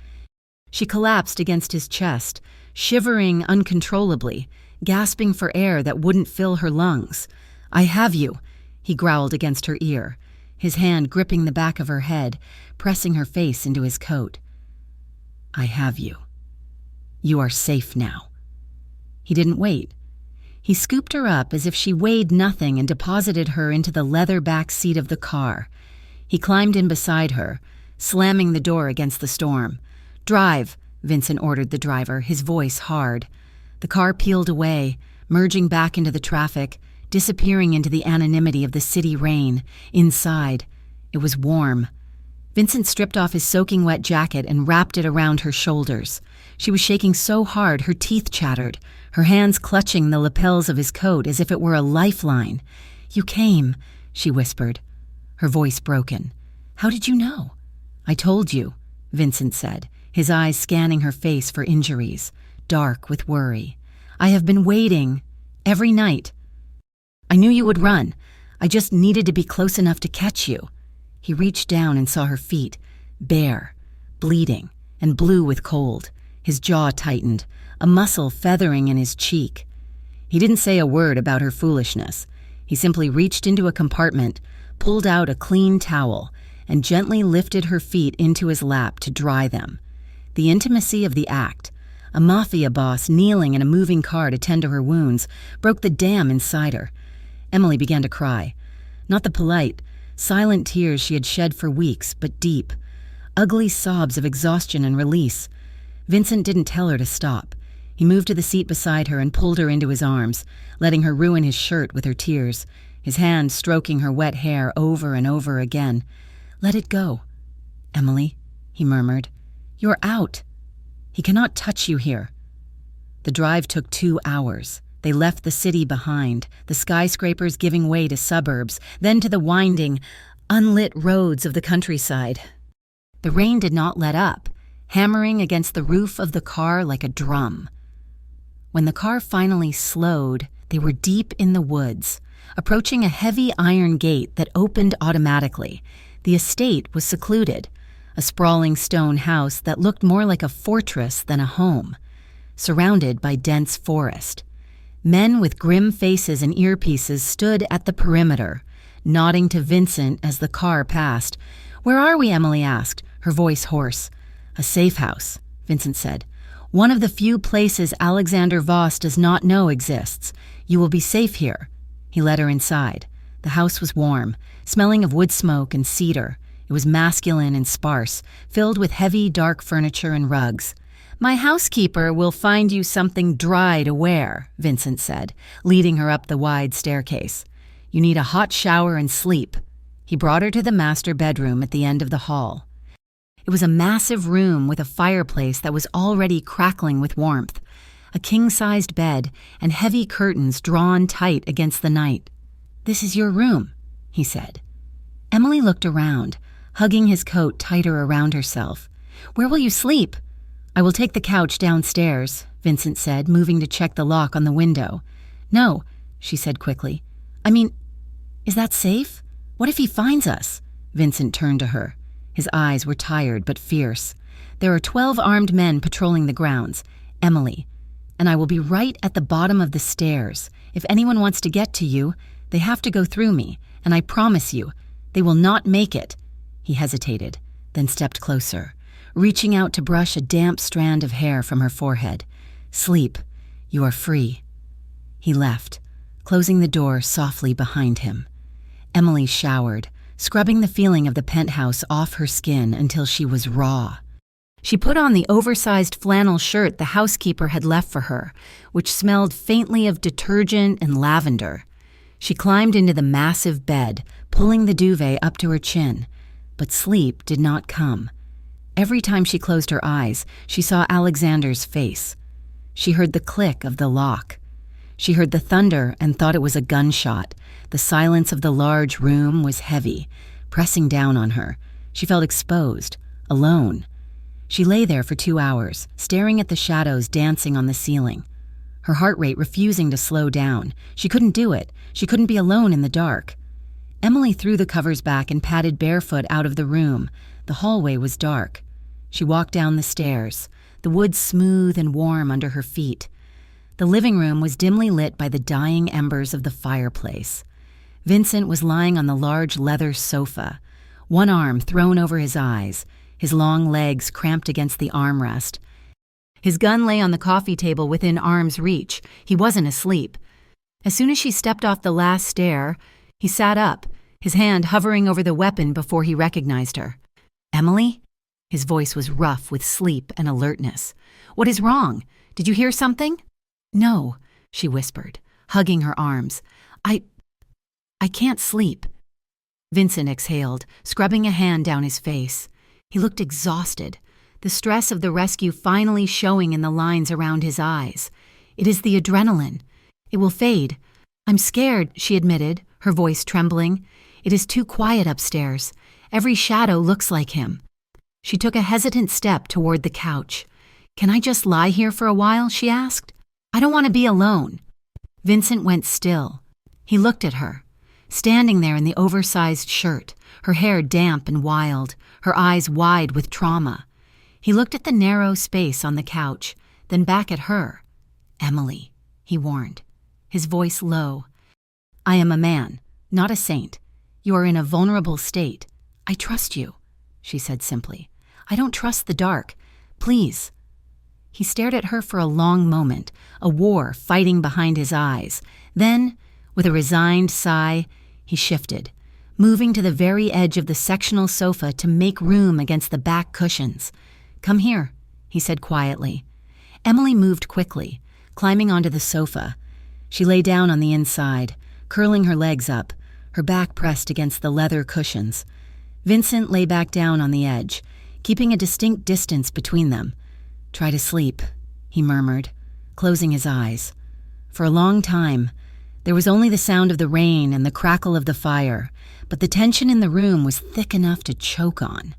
She collapsed against his chest, shivering uncontrollably, gasping for air that wouldn't fill her lungs. "I have you," he growled against her ear, his hand gripping the back of her head, pressing her face into his coat. "I have you. You are safe now." He didn't wait. He scooped her up as if she weighed nothing and deposited her into the leather back seat of the car. He climbed in beside her, slamming the door against the storm. "Drive," Vincent ordered the driver, his voice hard. The car peeled away, merging back into the traffic, disappearing into the anonymity of the city rain. Inside, it was warm. Vincent stripped off his soaking wet jacket and wrapped it around her shoulders. She was shaking so hard her teeth chattered, her hands clutching the lapels of his coat as if it were a lifeline. "You came," she whispered, her voice broken. "How did you know?" "I told you," Vincent said, his eyes scanning her face for injuries, dark with worry. "I have been waiting every night. I knew you would run. I just needed to be close enough to catch you." He reached down and saw her feet, bare, bleeding, and blue with cold. His jaw tightened, a muscle feathering in his cheek. He didn't say a word about her foolishness. He simply reached into a compartment, pulled out a clean towel, and gently lifted her feet into his lap to dry them. The intimacy of the act, a mafia boss kneeling in a moving car to tend to her wounds, broke the dam inside her. Emily began to cry. Not the polite, silent tears she had shed for weeks, but deep, ugly sobs of exhaustion and release. Vincent didn't tell her to stop. He moved to the seat beside her and pulled her into his arms, letting her ruin his shirt with her tears, his hand stroking her wet hair over and over again. "Let it go, Emily," he murmured. "You're out. He cannot touch you here." The drive took 2 hours. They left the city behind, the skyscrapers giving way to suburbs, then to the winding, unlit roads of the countryside. The rain did not let up, hammering against the roof of the car like a drum. When the car finally slowed, they were deep in the woods, approaching a heavy iron gate that opened automatically. The estate was secluded, a sprawling stone house that looked more like a fortress than a home, surrounded by dense forest. Men with grim faces and earpieces stood at the perimeter, nodding to Vincent as the car passed. "Where are we?" Emily asked, her voice hoarse. "A safe house," Vincent said. "One of the few places Alexander Voss does not know exists. You will be safe here." He led her inside. The house was warm, smelling of wood smoke and cedar. It was masculine and sparse, filled with heavy, dark furniture and rugs. "My housekeeper will find you something dry to wear," Vincent said, leading her up the wide staircase. "You need a hot shower and sleep." He brought her to the master bedroom at the end of the hall. It was a massive room with a fireplace that was already crackling with warmth, a king-sized bed, and heavy curtains drawn tight against the night. "This is your room," he said. Emily looked around, hugging his coat tighter around herself. "Where will you sleep?" "I will take the couch downstairs," Vincent said, moving to check the lock on the window. "No," she said quickly. "I mean, is that safe? What if he finds us?" Vincent turned to her. His eyes were tired but fierce. "There are 12 armed men patrolling the grounds, Emily, and I will be right at the bottom of the stairs. If anyone wants to get to you, they have to go through me, and I promise you, they will not make it." He hesitated, then stepped closer, reaching out to brush a damp strand of hair from her forehead. "Sleep. You are free." He left, closing the door softly behind him. Emily showered, scrubbing the feeling of the penthouse off her skin until she was raw. She put on the oversized flannel shirt the housekeeper had left for her, which smelled faintly of detergent and lavender. She climbed into the massive bed, pulling the duvet up to her chin, but sleep did not come. Every time she closed her eyes, she saw Alexander's face. She heard the click of the lock. She heard the thunder and thought it was a gunshot. The silence of the large room was heavy, pressing down on her. She felt exposed, alone. She lay there for 2 hours, staring at the shadows dancing on the ceiling. Her heart rate refusing to slow down. She couldn't do it. She couldn't be alone in the dark. Emily threw the covers back and padded barefoot out of the room. The hallway was dark. She walked down the stairs, the wood smooth and warm under her feet. The living room was dimly lit by the dying embers of the fireplace. Vincent was lying on the large leather sofa, one arm thrown over his eyes, his long legs cramped against the armrest. His gun lay on the coffee table within arm's reach. He wasn't asleep. As soon as she stepped off the last stair, he sat up, his hand hovering over the weapon before he recognized her. "Emily?" His voice was rough with sleep and alertness. "What is wrong? Did you hear something?" "No," she whispered, hugging her arms. I can't sleep." Vincent exhaled, scrubbing a hand down his face. He looked exhausted, the stress of the rescue finally showing in the lines around his eyes. "It is the adrenaline. It will fade. I'm scared," she admitted, her voice trembling. "It is too quiet upstairs. Every shadow looks like him." She took a hesitant step toward the couch. "Can I just lie here for a while?" she asked. "I don't want to be alone." Vincent went still. He looked at her, standing there in the oversized shirt, her hair damp and wild, her eyes wide with trauma. He looked at the narrow space on the couch, then back at her. "Emily," he warned, his voice low. "I am a man, not a saint. You are in a vulnerable state. I trust you," she said simply. "I don't trust the dark. Please." He stared at her for a long moment, a war fighting behind his eyes. Then, with a resigned sigh, he shifted, moving to the very edge of the sectional sofa to make room against the back cushions. "Come here," he said quietly. Emily moved quickly, climbing onto the sofa. She lay down on the inside, curling her legs up, her back pressed against the leather cushions. Vincent lay back down on the edge, keeping a distinct distance between them. "Try to sleep," he murmured, closing his eyes. For a long time, there was only the sound of the rain and the crackle of the fire, but the tension in the room was thick enough to choke on.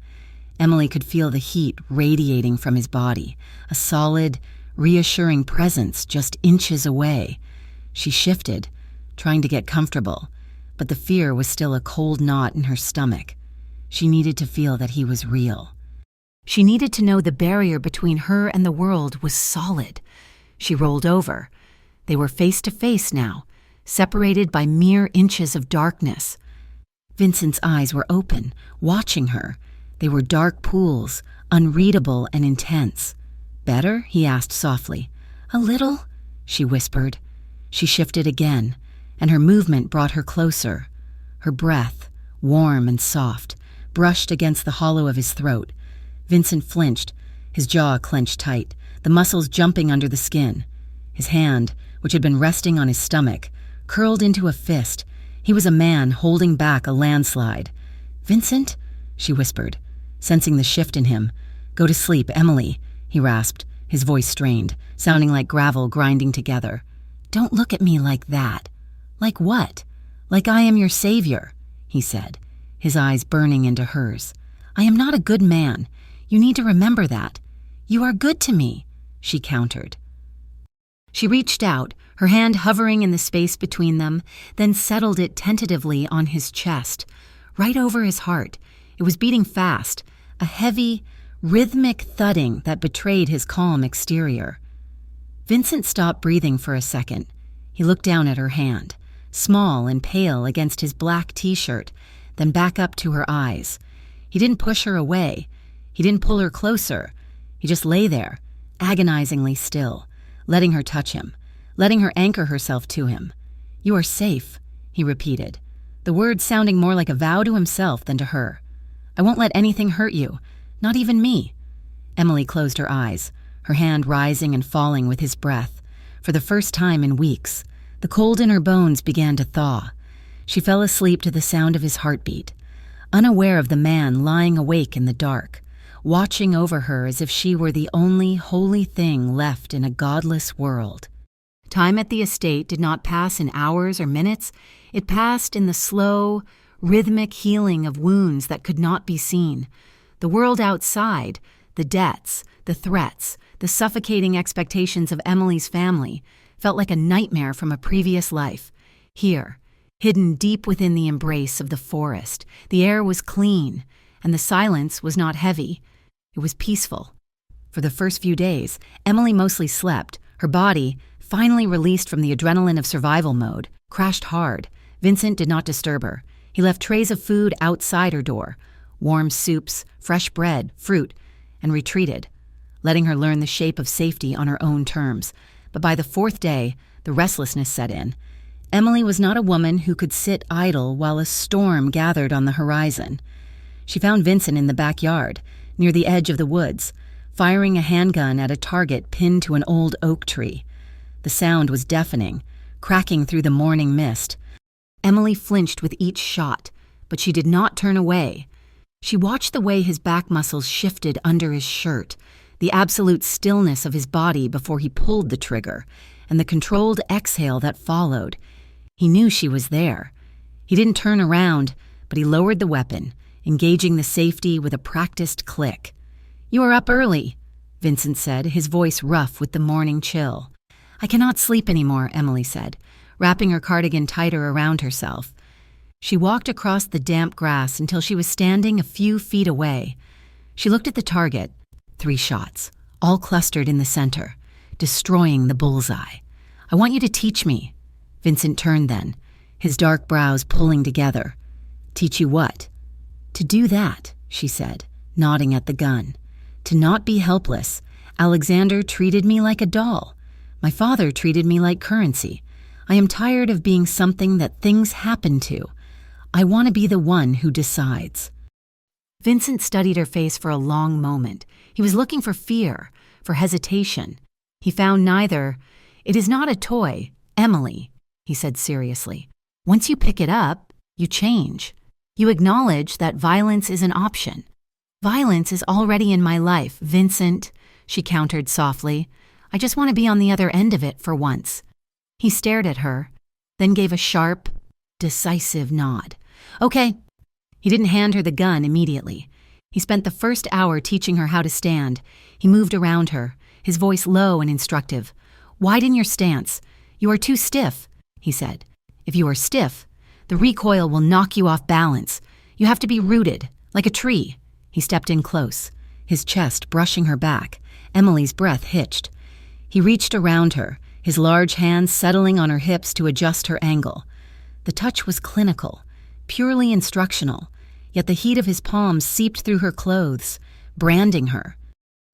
Emily could feel the heat radiating from his body, a solid, reassuring presence just inches away. She shifted, trying to get comfortable, but the fear was still a cold knot in her stomach. She needed to feel that he was real. She needed to know the barrier between her and the world was solid. She rolled over. They were face to face now, separated by mere inches of darkness. Vincent's eyes were open, watching her. They were dark pools, unreadable and intense. "Better?" he asked softly. "A little," she whispered. She shifted again, and her movement brought her closer. Her breath, warm and soft, brushed against the hollow of his throat. Vincent flinched, his jaw clenched tight, the muscles jumping under the skin. His hand, which had been resting on his stomach, curled into a fist. He was a man holding back a landslide. "Vincent?" she whispered, sensing the shift in him. "Go to sleep, Emily," he rasped, his voice strained, sounding like gravel grinding together. "Don't look at me like that." "Like what?" "Like I am your savior," he said, his eyes burning into hers. "I am not a good man. You need to remember that." "You are good to me," she countered. She reached out, her hand hovering in the space between them, then settled it tentatively on his chest, right over his heart. It was beating fast, a heavy, rhythmic thudding that betrayed his calm exterior. Vincent stopped breathing for a second. He looked down at her hand, small and pale against his black t-shirt, then back up to her eyes. He didn't push her away. He didn't pull her closer. He just lay there, agonizingly still, letting her touch him, letting her anchor herself to him. "You are safe," he repeated, the words sounding more like a vow to himself than to her. "I won't let anything hurt you, not even me." Emily closed her eyes, her hand rising and falling with his breath. For the first time in weeks, the cold in her bones began to thaw. She fell asleep to the sound of his heartbeat, unaware of the man lying awake in the dark, watching over her as if she were the only holy thing left in a godless world. Time at the estate did not pass in hours or minutes. It passed in the slow, rhythmic healing of wounds that could not be seen. The world outside, the debts, the threats, the suffocating expectations of Emily's family, felt like a nightmare from a previous life. Here, hidden deep within the embrace of the forest, the air was clean, and the silence was not heavy. It was peaceful. For the first few days, Emily mostly slept. Her body, finally released from the adrenaline of survival mode, crashed hard. Vincent did not disturb her. He left trays of food outside her door, warm soups, fresh bread, fruit, and retreated, letting her learn the shape of safety on her own terms. But by the fourth day, the restlessness set in. Emily was not a woman who could sit idle while a storm gathered on the horizon. She found Vincent in the backyard, near the edge of the woods, firing a handgun at a target pinned to an old oak tree. The sound was deafening, cracking through the morning mist. Emily flinched with each shot, but she did not turn away. She watched the way his back muscles shifted under his shirt, the absolute stillness of his body before he pulled the trigger, and the controlled exhale that followed. He knew she was there. He didn't turn around, but he lowered the weapon, engaging the safety with a practiced click. "You are up early," Vincent said, his voice rough with the morning chill. "I cannot sleep anymore," Emily said, wrapping her cardigan tighter around herself. She walked across the damp grass until she was standing a few feet away. She looked at the target. 3 shots, all clustered in the center, destroying the bullseye. "I want you to teach me." Vincent turned then, his dark brows pulling together. "Teach you what?" "To do that," she said, nodding at the gun. "To not be helpless. Alexander treated me like a doll. My father treated me like currency. I am tired of being something that things happen to. I want to be the one who decides." Vincent studied her face for a long moment. He was looking for fear, for hesitation. He found neither. "It is not a toy, Emily," he said seriously. "Once you pick it up, you change. You acknowledge that violence is an option." "Violence is already in my life, Vincent," she countered softly. "I just want to be on the other end of it for once." He stared at her, then gave a sharp, decisive nod. "Okay." He didn't hand her the gun immediately. He spent the first hour teaching her how to stand. He moved around her, his voice low and instructive. "Widen your stance. You are too stiff," he said. "If you are stiff, the recoil will knock you off balance. You have to be rooted, like a tree." He stepped in close, his chest brushing her back. Emily's breath hitched. He reached around her, his large hands settling on her hips to adjust her angle. The touch was clinical, purely instructional, yet the heat of his palms seeped through her clothes, branding her.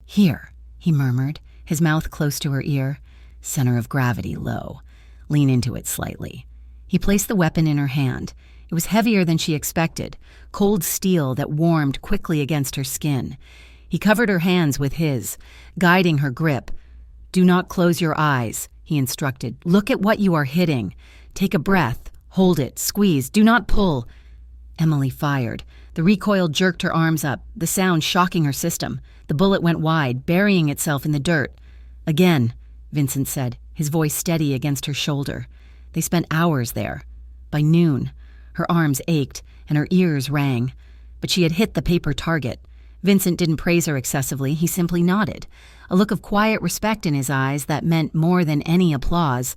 "Here," he murmured, his mouth close to her ear. "Center of gravity low. Lean into it slightly." He placed the weapon in her hand. It was heavier than she expected, cold steel that warmed quickly against her skin. He covered her hands with his, guiding her grip. "Do not close your eyes," he instructed. "Look at what you are hitting. Take a breath. Hold it. Squeeze. Do not pull." Emily fired. The recoil jerked her arms up, the sound shocking her system. The bullet went wide, burying itself in the dirt. "Again," Vincent said, his voice steady against her shoulder. They spent hours there. By noon, her arms ached and her ears rang. But she had hit the paper target. Vincent didn't praise her excessively, he simply nodded, a look of quiet respect in his eyes that meant more than any applause.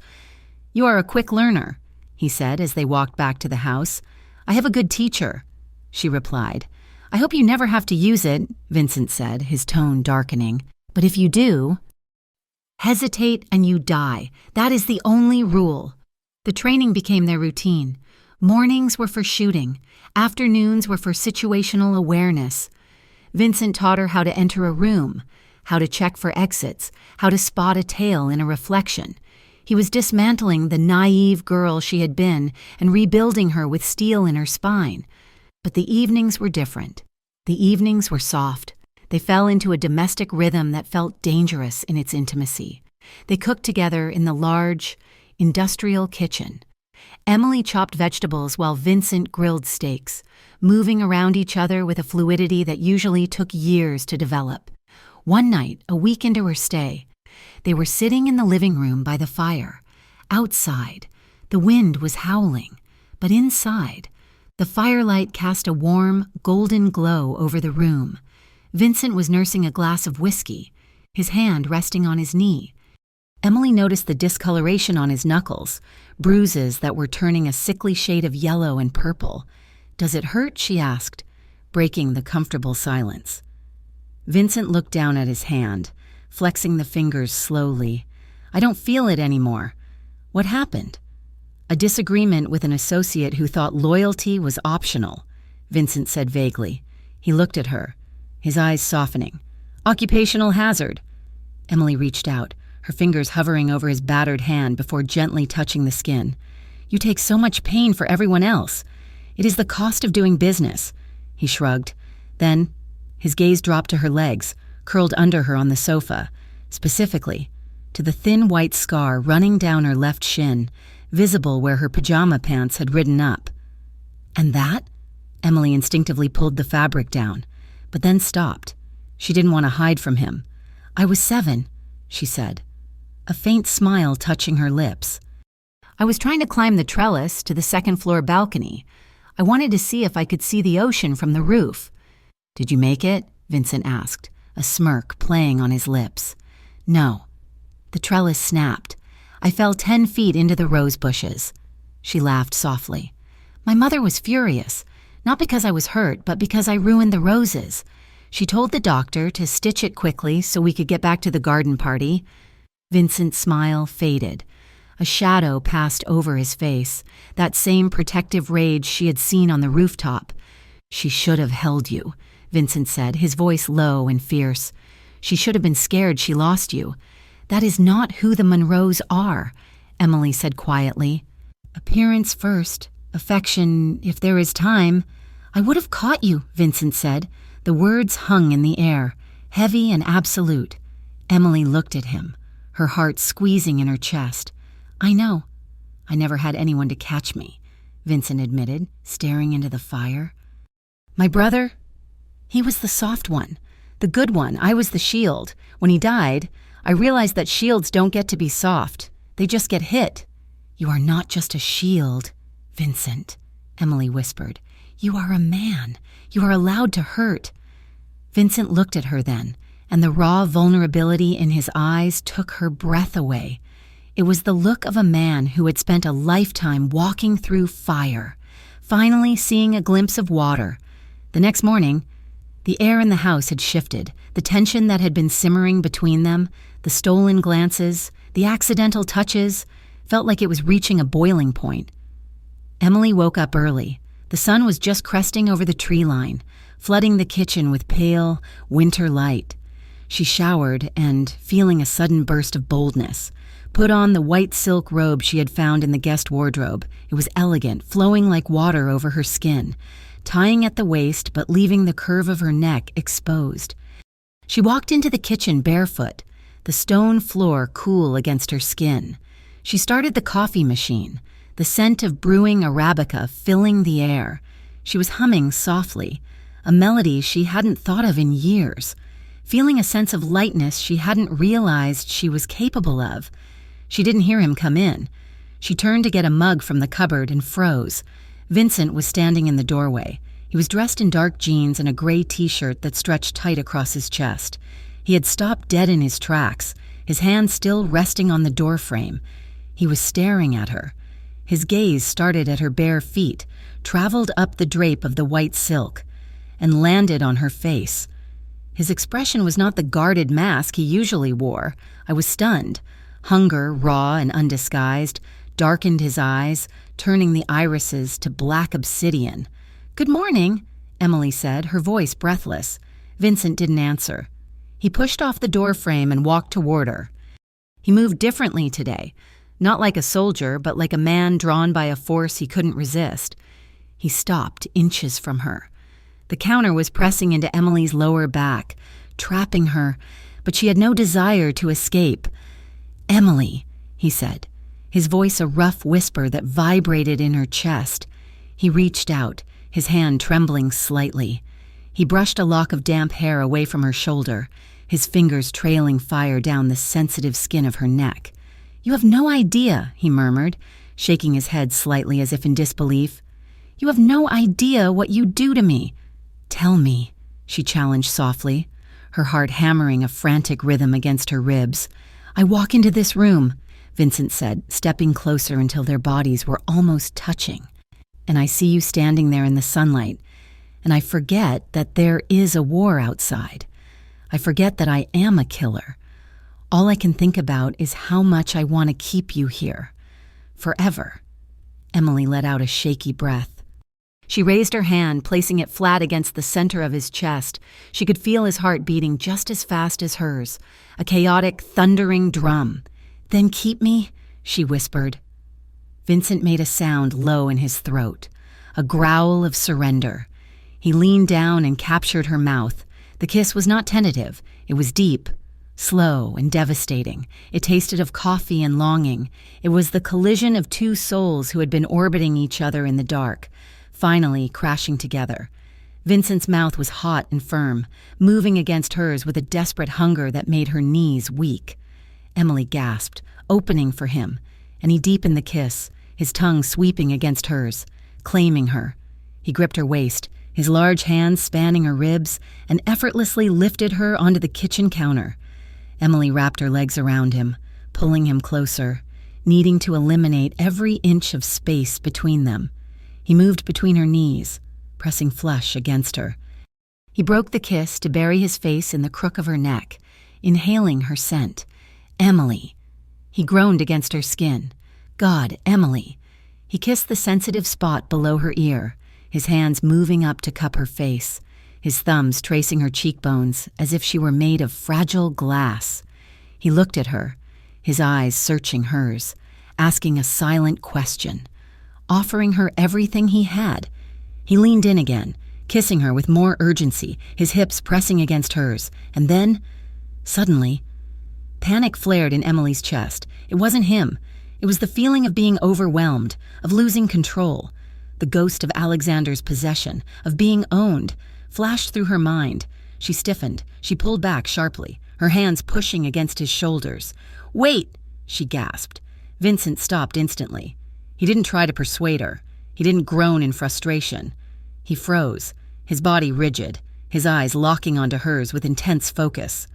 "You are a quick learner," he said as they walked back to the house. "I have a good teacher," she replied. "I hope you never have to use it," Vincent said, his tone darkening. "But if you do, hesitate and you die. That is the only rule." The training became their routine. Mornings were for shooting. Afternoons were for situational awareness. Vincent taught her how to enter a room, how to check for exits, how to spot a tail in a reflection. He was dismantling the naive girl she had been and rebuilding her with steel in her spine. But the evenings were different. The evenings were soft. They fell into a domestic rhythm that felt dangerous in its intimacy. They cooked together in the large, industrial kitchen. Emily chopped vegetables while Vincent grilled steaks, moving around each other with a fluidity that usually took years to develop. One night, a week into her stay, they were sitting in the living room by the fire. Outside, the wind was howling, but inside, the firelight cast a warm, golden glow over the room. Vincent was nursing a glass of whiskey, his hand resting on his knee. Emily noticed the discoloration on his knuckles, bruises that were turning a sickly shade of yellow and purple. "Does it hurt?" she asked, breaking the comfortable silence. Vincent looked down at his hand, flexing the fingers slowly. "I don't feel it anymore." "What happened?" "A disagreement with an associate who thought loyalty was optional," Vincent said vaguely. He looked at her, his eyes softening. "Occupational hazard." Emily reached out, her fingers hovering over his battered hand before gently touching the skin. "You take so much pain for everyone else. It is the cost of doing business." He shrugged. Then, his gaze dropped to her legs, curled under her on the sofa, specifically to the thin white scar running down her left shin, visible where her pajama pants had ridden up. "And that?" Emily instinctively pulled the fabric down, but then stopped. She didn't want to hide from him. "I was 7, she said, a faint smile touching her lips. "I was trying to climb the trellis to the second-floor balcony. I wanted to see if I could see the ocean from the roof." "Did you make it?" Vincent asked, a smirk playing on his lips. "No." The trellis snapped. "I fell 10 feet into the rose bushes." She laughed softly. "My mother was furious, not because I was hurt, but because I ruined the roses. She told the doctor to stitch it quickly so we could get back to the garden party." Vincent's smile faded. A shadow passed over his face, that same protective rage she had seen on the rooftop. "She should have held you," Vincent said, his voice low and fierce. "She should have been scared she lost you." "That is not who the Monroes are," Emily said quietly. "Appearance first, affection if there is time." "I would have caught you," Vincent said. The words hung in the air, heavy and absolute. Emily looked at him, her heart squeezing in her chest. "I know. I never had anyone to catch me," Vincent admitted, staring into the fire. "My brother? He was the soft one, the good one. I was the shield. When he died, I realized that shields don't get to be soft. They just get hit." "You are not just a shield, Vincent," Emily whispered. "You are a man. You are allowed to hurt." Vincent looked at her then, and the raw vulnerability in his eyes took her breath away. It was the look of a man who had spent a lifetime walking through fire, finally seeing a glimpse of water. The next morning, the air in the house had shifted. The tension that had been simmering between them, the stolen glances, the accidental touches, felt like it was reaching a boiling point. Emily woke up early. The sun was just cresting over the tree line, flooding the kitchen with pale, winter light. She showered and, feeling a sudden burst of boldness, put on the white silk robe she had found in the guest wardrobe. It was elegant, flowing like water over her skin, tying at the waist but leaving the curve of her neck exposed. She walked into the kitchen barefoot, the stone floor cool against her skin. She started the coffee machine, the scent of brewing Arabica filling the air. She was humming softly, a melody she hadn't thought of in years, feeling a sense of lightness she hadn't realized she was capable of. She didn't hear him come in. She turned to get a mug from the cupboard and froze. Vincent was standing in the doorway. He was dressed in dark jeans and a gray t-shirt that stretched tight across his chest. He had stopped dead in his tracks, his hand still resting on the doorframe. He was staring at her. His gaze started at her bare feet, traveled up the drape of the white silk, and landed on her face. His expression was not the guarded mask he usually wore. I was stunned. Hunger, raw and undisguised, darkened his eyes, turning the irises to black obsidian. "Good morning," Emily said, her voice breathless. Vincent didn't answer. He pushed off the doorframe and walked toward her. He moved differently today, not like a soldier, but like a man drawn by a force he couldn't resist. He stopped inches from her. The counter was pressing into Emily's lower back, trapping her, but she had no desire to escape. "Emily," he said, his voice a rough whisper that vibrated in her chest. He reached out, his hand trembling slightly. He brushed a lock of damp hair away from her shoulder, his fingers trailing fire down the sensitive skin of her neck. "You have no idea," he murmured, shaking his head slightly as if in disbelief. "You have no idea what you do to me." "Tell me," she challenged softly, her heart hammering a frantic rhythm against her ribs. "I walk into this room," Vincent said, stepping closer until their bodies were almost touching. "And I see you standing there in the sunlight, and I forget that there is a war outside. I forget that I am a killer. All I can think about is how much I want to keep you here. Forever." Emily let out a shaky breath. She raised her hand, placing it flat against the center of his chest. She could feel his heart beating just as fast as hers, a chaotic, thundering drum. "Then keep me," she whispered. Vincent made a sound low in his throat, a growl of surrender. He leaned down and captured her mouth. The kiss was not tentative. It was deep, slow, and devastating. It tasted of coffee and longing. It was the collision of two souls who had been orbiting each other in the dark, finally crashing together. Vincent's mouth was hot and firm, moving against hers with a desperate hunger that made her knees weak. Emily gasped, opening for him, and he deepened the kiss, his tongue sweeping against hers, claiming her. He gripped her waist, his large hands spanning her ribs, and effortlessly lifted her onto the kitchen counter. Emily wrapped her legs around him, pulling him closer, needing to eliminate every inch of space between them. He moved between her knees, pressing flesh against her. He broke the kiss to bury his face in the crook of her neck, inhaling her scent. "Emily." He groaned against her skin. "God, Emily." He kissed the sensitive spot below her ear, his hands moving up to cup her face, his thumbs tracing her cheekbones as if she were made of fragile glass. He looked at her, his eyes searching hers, asking a silent question, offering her everything he had. He leaned in again, kissing her with more urgency, his hips pressing against hers, and then, suddenly, panic flared in Emily's chest. It wasn't him. It was the feeling of being overwhelmed, of losing control. The ghost of Alexander's possession, of being owned, flashed through her mind. She stiffened. She pulled back sharply, her hands pushing against his shoulders. "Wait!" she gasped. Vincent stopped instantly. He didn't try to persuade her. He didn't groan in frustration. He froze, his body rigid, his eyes locking onto hers with intense focus.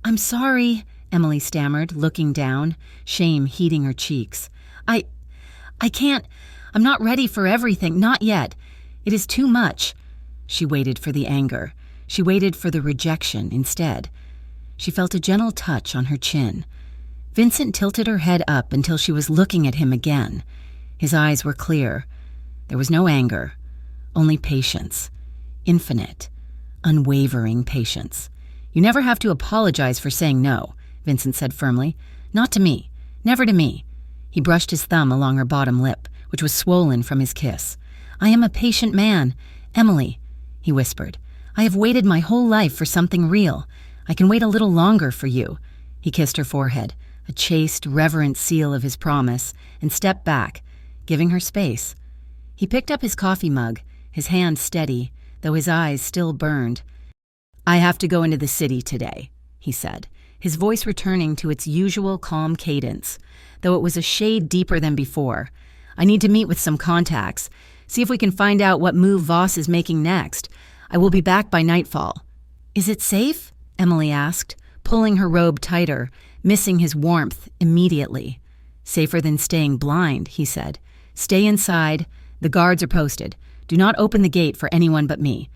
"I'm sorry," Emily stammered, looking down, shame heating her cheeks. I can't. I'm not ready for everything, not yet. It is too much." She waited for the anger. She waited for the rejection instead. She felt a gentle touch on her chin. Vincent tilted her head up until she was looking at him again. His eyes were clear. There was no anger, only patience. Infinite, unwavering patience. "You never have to apologize for saying no," Vincent said firmly. "Not to me. Never to me." He brushed his thumb along her bottom lip, which was swollen from his kiss. "I am a patient man. Emily," he whispered, "I have waited my whole life for something real. I can wait a little longer for you." He kissed her forehead, a chaste, reverent seal of his promise, and stepped back, giving her space. He picked up his coffee mug, his hand steady, though his eyes still burned. "I have to go into the city today," he said, his voice returning to its usual calm cadence, though it was a shade deeper than before. "I need to meet with some contacts, see if we can find out what move Voss is making next. I will be back by nightfall." "Is it safe?" Emily asked, pulling her robe tighter, missing his warmth immediately. "Safer than staying blind," he said. "Stay inside. The guards are posted. Do not open the gate for anyone but me."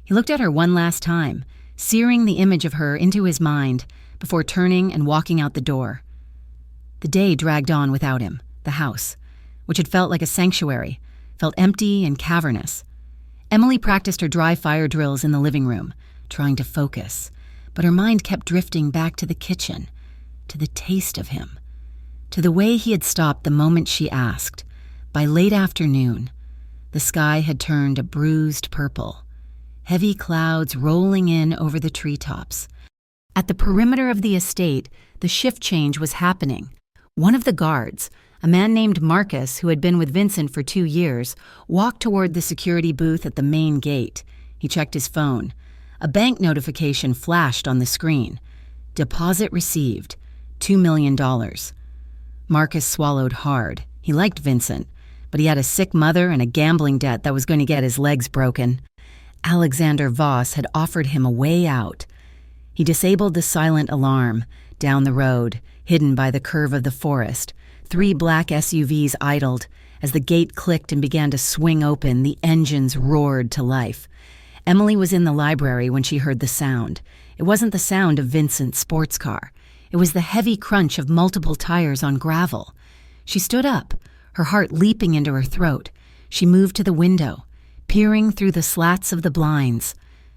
He looked at her one last time, searing the image of her into his mind before turning and walking out the door. The day dragged on without him, the house, which had felt like a sanctuary, felt empty and cavernous. Emily practiced her dry fire drills in the living room, trying to focus, but her mind kept drifting back to the kitchen, to the taste of him, to the way he had stopped the moment she asked. By late afternoon, the sky had turned a bruised purple, heavy clouds rolling in over the treetops. At the perimeter of the estate, the shift change was happening. One of the guards, a man named Marcus who had been with Vincent for 2 years, walked toward the security booth at the main gate. He checked his phone. A bank notification flashed on the screen. Deposit received, $2 million. Marcus swallowed hard. He liked Vincent, but he had a sick mother and a gambling debt that was going to get his legs broken. Alexander Voss had offered him a way out. He disabled the silent alarm. Down the road, hidden by the curve of the forest, 3 black SUVs idled. As the gate clicked and began to swing open, the engines roared to life. Emily was in the library when she heard the sound. It wasn't the sound of Vincent's sports car. It was the heavy crunch of multiple tires on gravel. She stood up, her heart leaping into her throat. She moved to the window, peering through the slats of the blinds.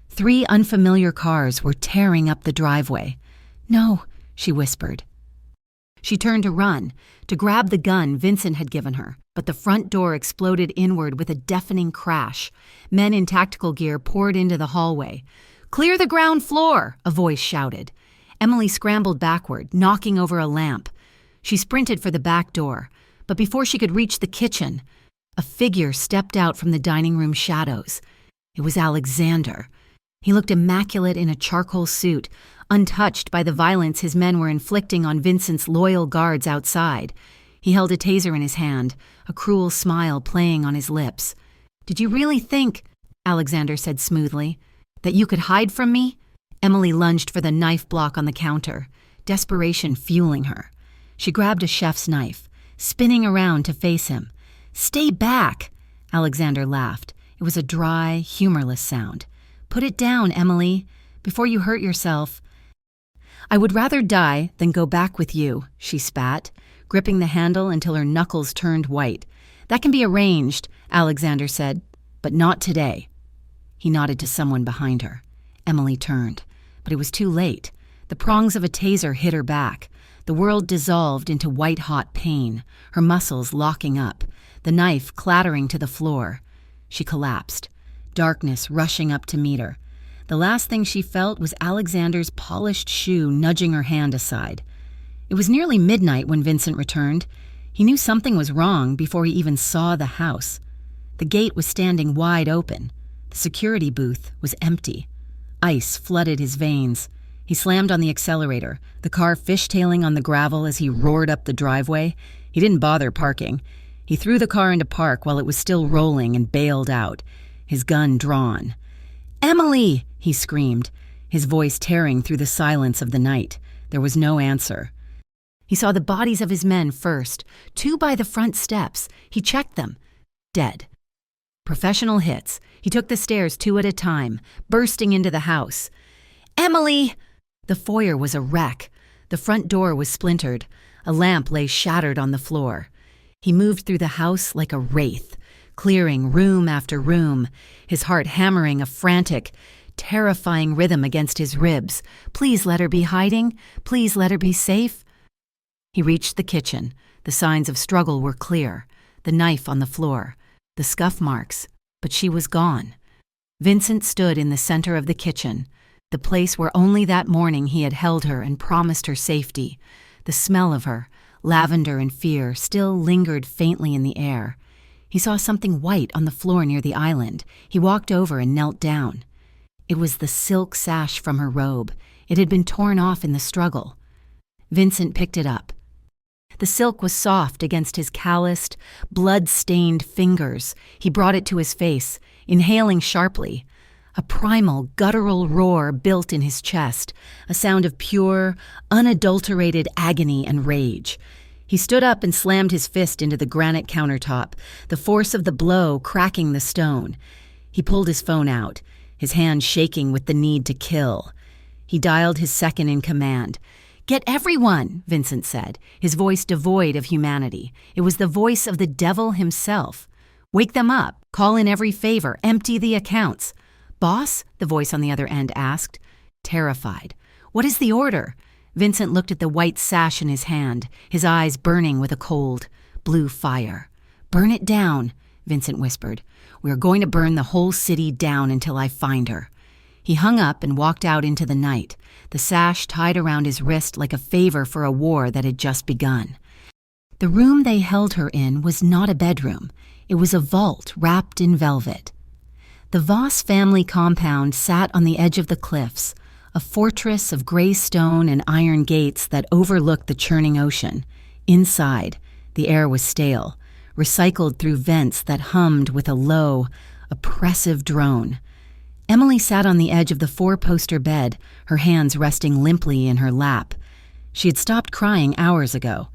3 unfamiliar cars were tearing up the driveway. "No," she whispered. She turned to run, to grab the gun Vincent had given her, but the front door exploded inward with a deafening crash. Men in tactical gear poured into the hallway. "Clear the ground floor!" a voice shouted. Emily scrambled backward, knocking over a lamp. She sprinted for the back door, but before she could reach the kitchen, a figure stepped out from the dining room shadows. It was Alexander. He looked immaculate in a charcoal suit, untouched by the violence his men were inflicting on Vincent's loyal guards outside. He held a taser in his hand, a cruel smile playing on his lips. "Did you really think," Alexander said smoothly, "that you could hide from me?" Emily lunged for the knife block on the counter, desperation fueling her. She grabbed a chef's knife, spinning around to face him. "Stay back!" Alexander laughed. It was a dry, humorless sound. "Put it down, Emily, before you hurt yourself." "I would rather die than go back with you," she spat, gripping the handle until her knuckles turned white. "That can be arranged," Alexander said, "but not today." He nodded to someone behind her. Emily turned, but it was too late. The prongs of a taser hit her back. The world dissolved into white-hot pain, her muscles locking up, the knife clattering to the floor. She collapsed, darkness rushing up to meet her. The last thing she felt was Alexander's polished shoe nudging her hand aside. It was nearly midnight when Vincent returned. He knew something was wrong before he even saw the house. The gate was standing wide open. The security booth was empty. Ice flooded his veins. He slammed on the accelerator, the car fishtailing on the gravel as he roared up the driveway. He didn't bother parking. He threw the car into park while it was still rolling and bailed out, his gun drawn. "Emily!" he screamed, his voice tearing through the silence of the night. There was no answer. He saw the bodies of his men first, 2 by the front steps. He checked them. Dead. Professional hits. He took the stairs 2 at a time, bursting into the house. "Emily!" The foyer was a wreck. The front door was splintered. A lamp lay shattered on the floor. He moved through the house like a wraith, clearing room after room, his heart hammering a frantic, terrifying rhythm against his ribs. Please let her be hiding. Please let her be safe. He reached the kitchen. The signs of struggle were clear. The knife on the floor. The scuff marks. But she was gone. Vincent stood in the center of the kitchen, the place where only that morning he had held her and promised her safety. The smell of her, lavender and fear, still lingered faintly in the air. He saw something white on the floor near the island. He walked over and knelt down. It was the silk sash from her robe. It had been torn off in the struggle. Vincent picked it up. The silk was soft against his calloused, blood-stained fingers. He brought it to his face, inhaling sharply. A primal, guttural roar built in his chest, a sound of pure, unadulterated agony and rage. He stood up and slammed his fist into the granite countertop, the force of the blow cracking the stone. He pulled his phone out, his hand shaking with the need to kill. He dialed his second in command. "Get everyone," Vincent said, his voice devoid of humanity. It was the voice of the devil himself. "Wake them up, call in every favor, empty the accounts." "Boss?" the voice on the other end asked, terrified. "What is the order?" Vincent looked at the white sash in his hand, his eyes burning with a cold, blue fire. "Burn it down," Vincent whispered. "We are going to burn the whole city down until I find her." He hung up and walked out into the night, the sash tied around his wrist like a favor for a war that had just begun. The room they held her in was not a bedroom. It was a vault wrapped in velvet. The Voss family compound sat on the edge of the cliffs, a fortress of gray stone and iron gates that overlooked the churning ocean. Inside, the air was stale, recycled through vents that hummed with a low, oppressive drone. Emily sat on the edge of the 4-poster bed, her hands resting limply in her lap. She had stopped crying hours ago.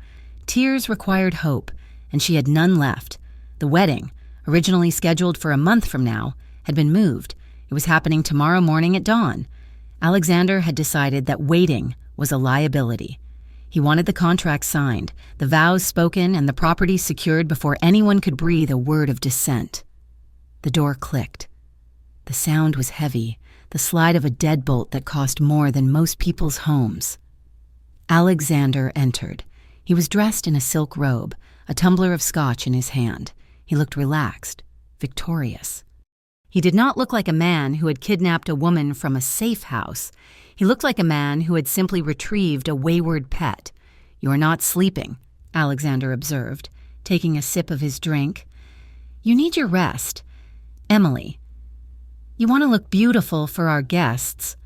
Tears required hope, and she had none left. The wedding, originally scheduled for a month from now, had been moved. It It was happening tomorrow morning at dawn. Alexander had decided that waiting was a liability. He wanted the contract signed, the vows spoken, and the property secured before anyone could breathe a word of dissent. The door clicked. The sound was heavy, the slide of a deadbolt that cost more than most people's homes. Alexander entered. He was dressed in a silk robe, a tumbler of scotch in his hand. He looked relaxed, victorious. He did not look like a man who had kidnapped a woman from a safe house. He looked like a man who had simply retrieved a wayward pet. "You are not sleeping," Alexander observed, taking a sip of his drink. "You need your rest. Emily, you want to look beautiful for our guests."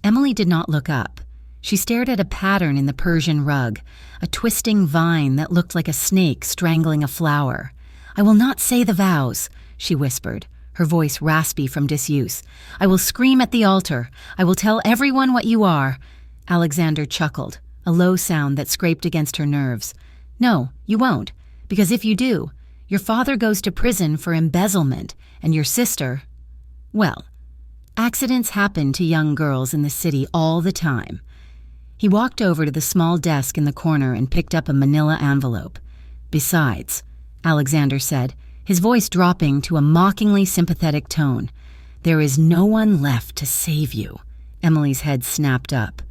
Emily did not look up. She stared at a pattern in the Persian rug, a twisting vine that looked like a snake strangling a flower. "I will not say the vows," she whispered, her voice raspy from disuse. "I will scream at the altar. I will tell everyone what you are." Alexander chuckled, a low sound that scraped against her nerves. "No, you won't, because if you do, your father goes to prison for embezzlement, and your sister—" Well, accidents happen to young girls in the city all the time. He walked over to the small desk in the corner and picked up a manila envelope. "Besides," Alexander said, his voice dropping to a mockingly sympathetic tone, "there is no one left to save you." Emily's head snapped up.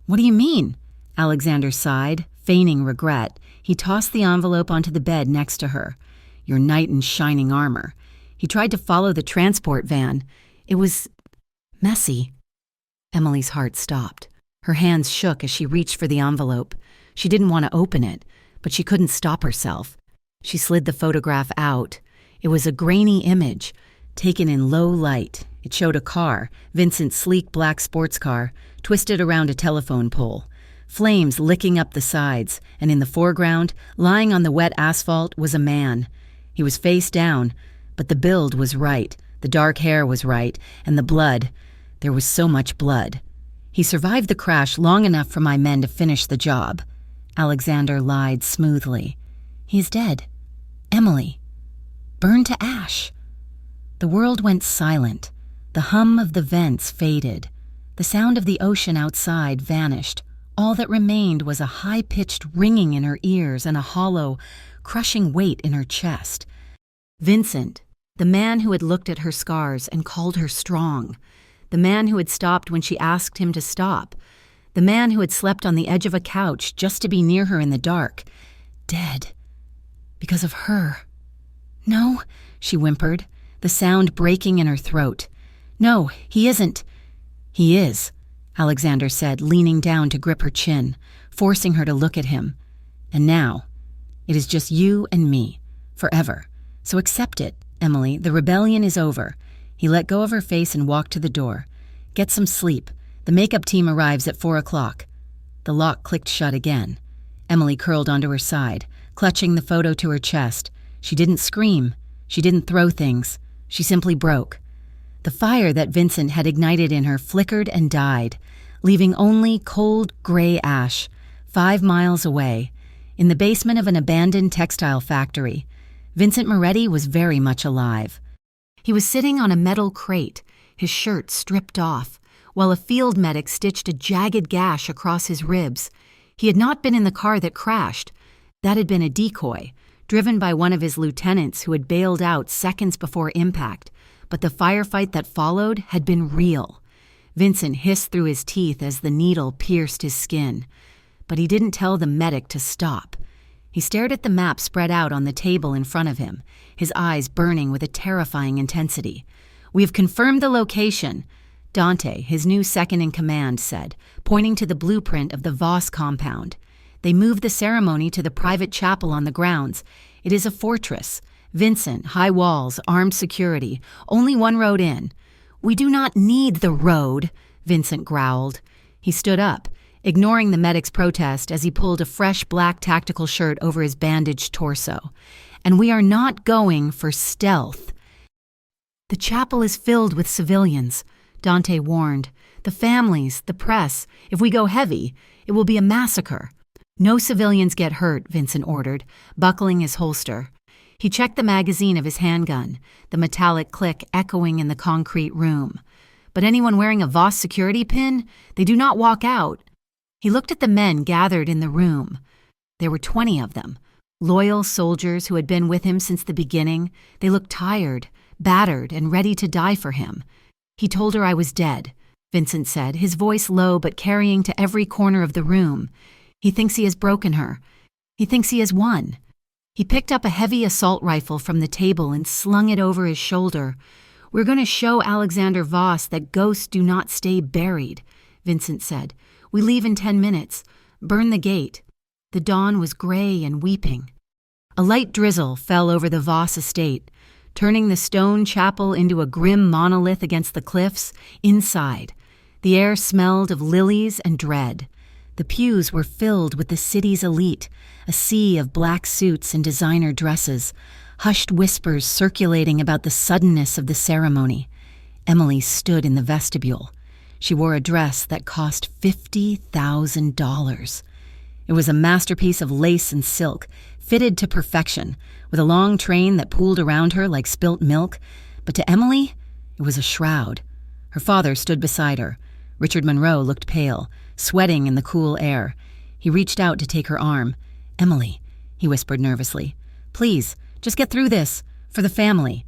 "What do you mean?" Alexander sighed, feigning regret. He tossed the envelope onto the bed next to her. "Your knight in shining armor." He tried to follow the transport van. It was messy. Emily's heart stopped. Her hands shook as she reached for the envelope. She didn't want to open it, but she couldn't stop herself. She slid the photograph out. It was a grainy image, taken in low light. It showed a car, Vincent's sleek black sports car, twisted around a telephone pole. Flames licking up the sides, and in the foreground, lying on the wet asphalt, was a man. He was face down, but the build was right, the dark hair was right, and the blood. There was so much blood. "He survived the crash long enough for my men to finish the job." Alexander lied smoothly. "He is dead. Emily. Burned to ash." The world went silent. The hum of the vents faded. The sound of the ocean outside vanished. All that remained was a high-pitched ringing in her ears and a hollow, crushing weight in her chest. Vincent, the man who had looked at her scars and called her strong. The man who had stopped when she asked him to stop. The man who had slept on the edge of a couch just to be near her in the dark. Dead. Because of her. "No," she whimpered, the sound breaking in her throat. "No, he isn't." "He is," Alexander said, leaning down to grip her chin, forcing her to look at him. "And now, it is just you and me, forever. So accept it, Emily. The rebellion is over." He let go of her face and walked to the door. "Get some sleep. The makeup team arrives at 4:00. The lock clicked shut again. Emily curled onto her side, clutching the photo to her chest. She didn't scream. She didn't throw things. She simply broke. The fire that Vincent had ignited in her flickered and died, leaving only cold gray ash, 5 miles away, in the basement of an abandoned textile factory. Vincent Moretti was very much alive. He was sitting on a metal crate, his shirt stripped off, while a field medic stitched a jagged gash across his ribs. He had not been in the car that crashed. That had been a decoy, driven by one of his lieutenants who had bailed out seconds before impact. But the firefight that followed had been real. Vincent hissed through his teeth as the needle pierced his skin. But he didn't tell the medic to stop. He stared at the map spread out on the table in front of him, his eyes burning with a terrifying intensity. "We have confirmed the location," Dante, his new second-in-command, said, pointing to the blueprint of the Voss compound. "They moved the ceremony to the private chapel on the grounds. It is a fortress. Vincent, high walls, armed security, only one road in." "We do not need the road," Vincent growled. He stood up, ignoring the medic's protest as he pulled a fresh black tactical shirt over his bandaged torso. "And we are not going for stealth." "The chapel is filled with civilians," Dante warned. "The families, the press. If we go heavy, it will be a massacre." "No civilians get hurt," Vincent ordered, buckling his holster. He checked the magazine of his handgun, the metallic click echoing in the concrete room. But anyone wearing a Voss security pin, they do not walk out. He looked at the men gathered in the room. There were 20 of them, loyal soldiers who had been with him since the beginning. They looked tired, battered, and ready to die for him. He told her I was dead, Vincent said, his voice low but carrying to every corner of the room. He thinks he has broken her. He thinks he has won. He picked up a heavy assault rifle from the table and slung it over his shoulder. We're going to show Alexander Voss that ghosts do not stay buried, Vincent said. We leave in 10 minutes. Burn the gate. The dawn was gray and weeping. A light drizzle fell over the Voss estate, turning the stone chapel into a grim monolith against the cliffs. Inside, the air smelled of lilies and dread. The pews were filled with the city's elite, a sea of black suits and designer dresses, hushed whispers circulating about the suddenness of the ceremony. Emily stood in the vestibule. She wore a dress that cost $50,000. It was a masterpiece of lace and silk, fitted to perfection, with a long train that pooled around her like spilt milk. But to Emily, it was a shroud. Her father stood beside her. Richard Monroe looked pale, sweating in the cool air. He reached out to take her arm. "Emily," he whispered nervously. "Please, just get through this, for the family."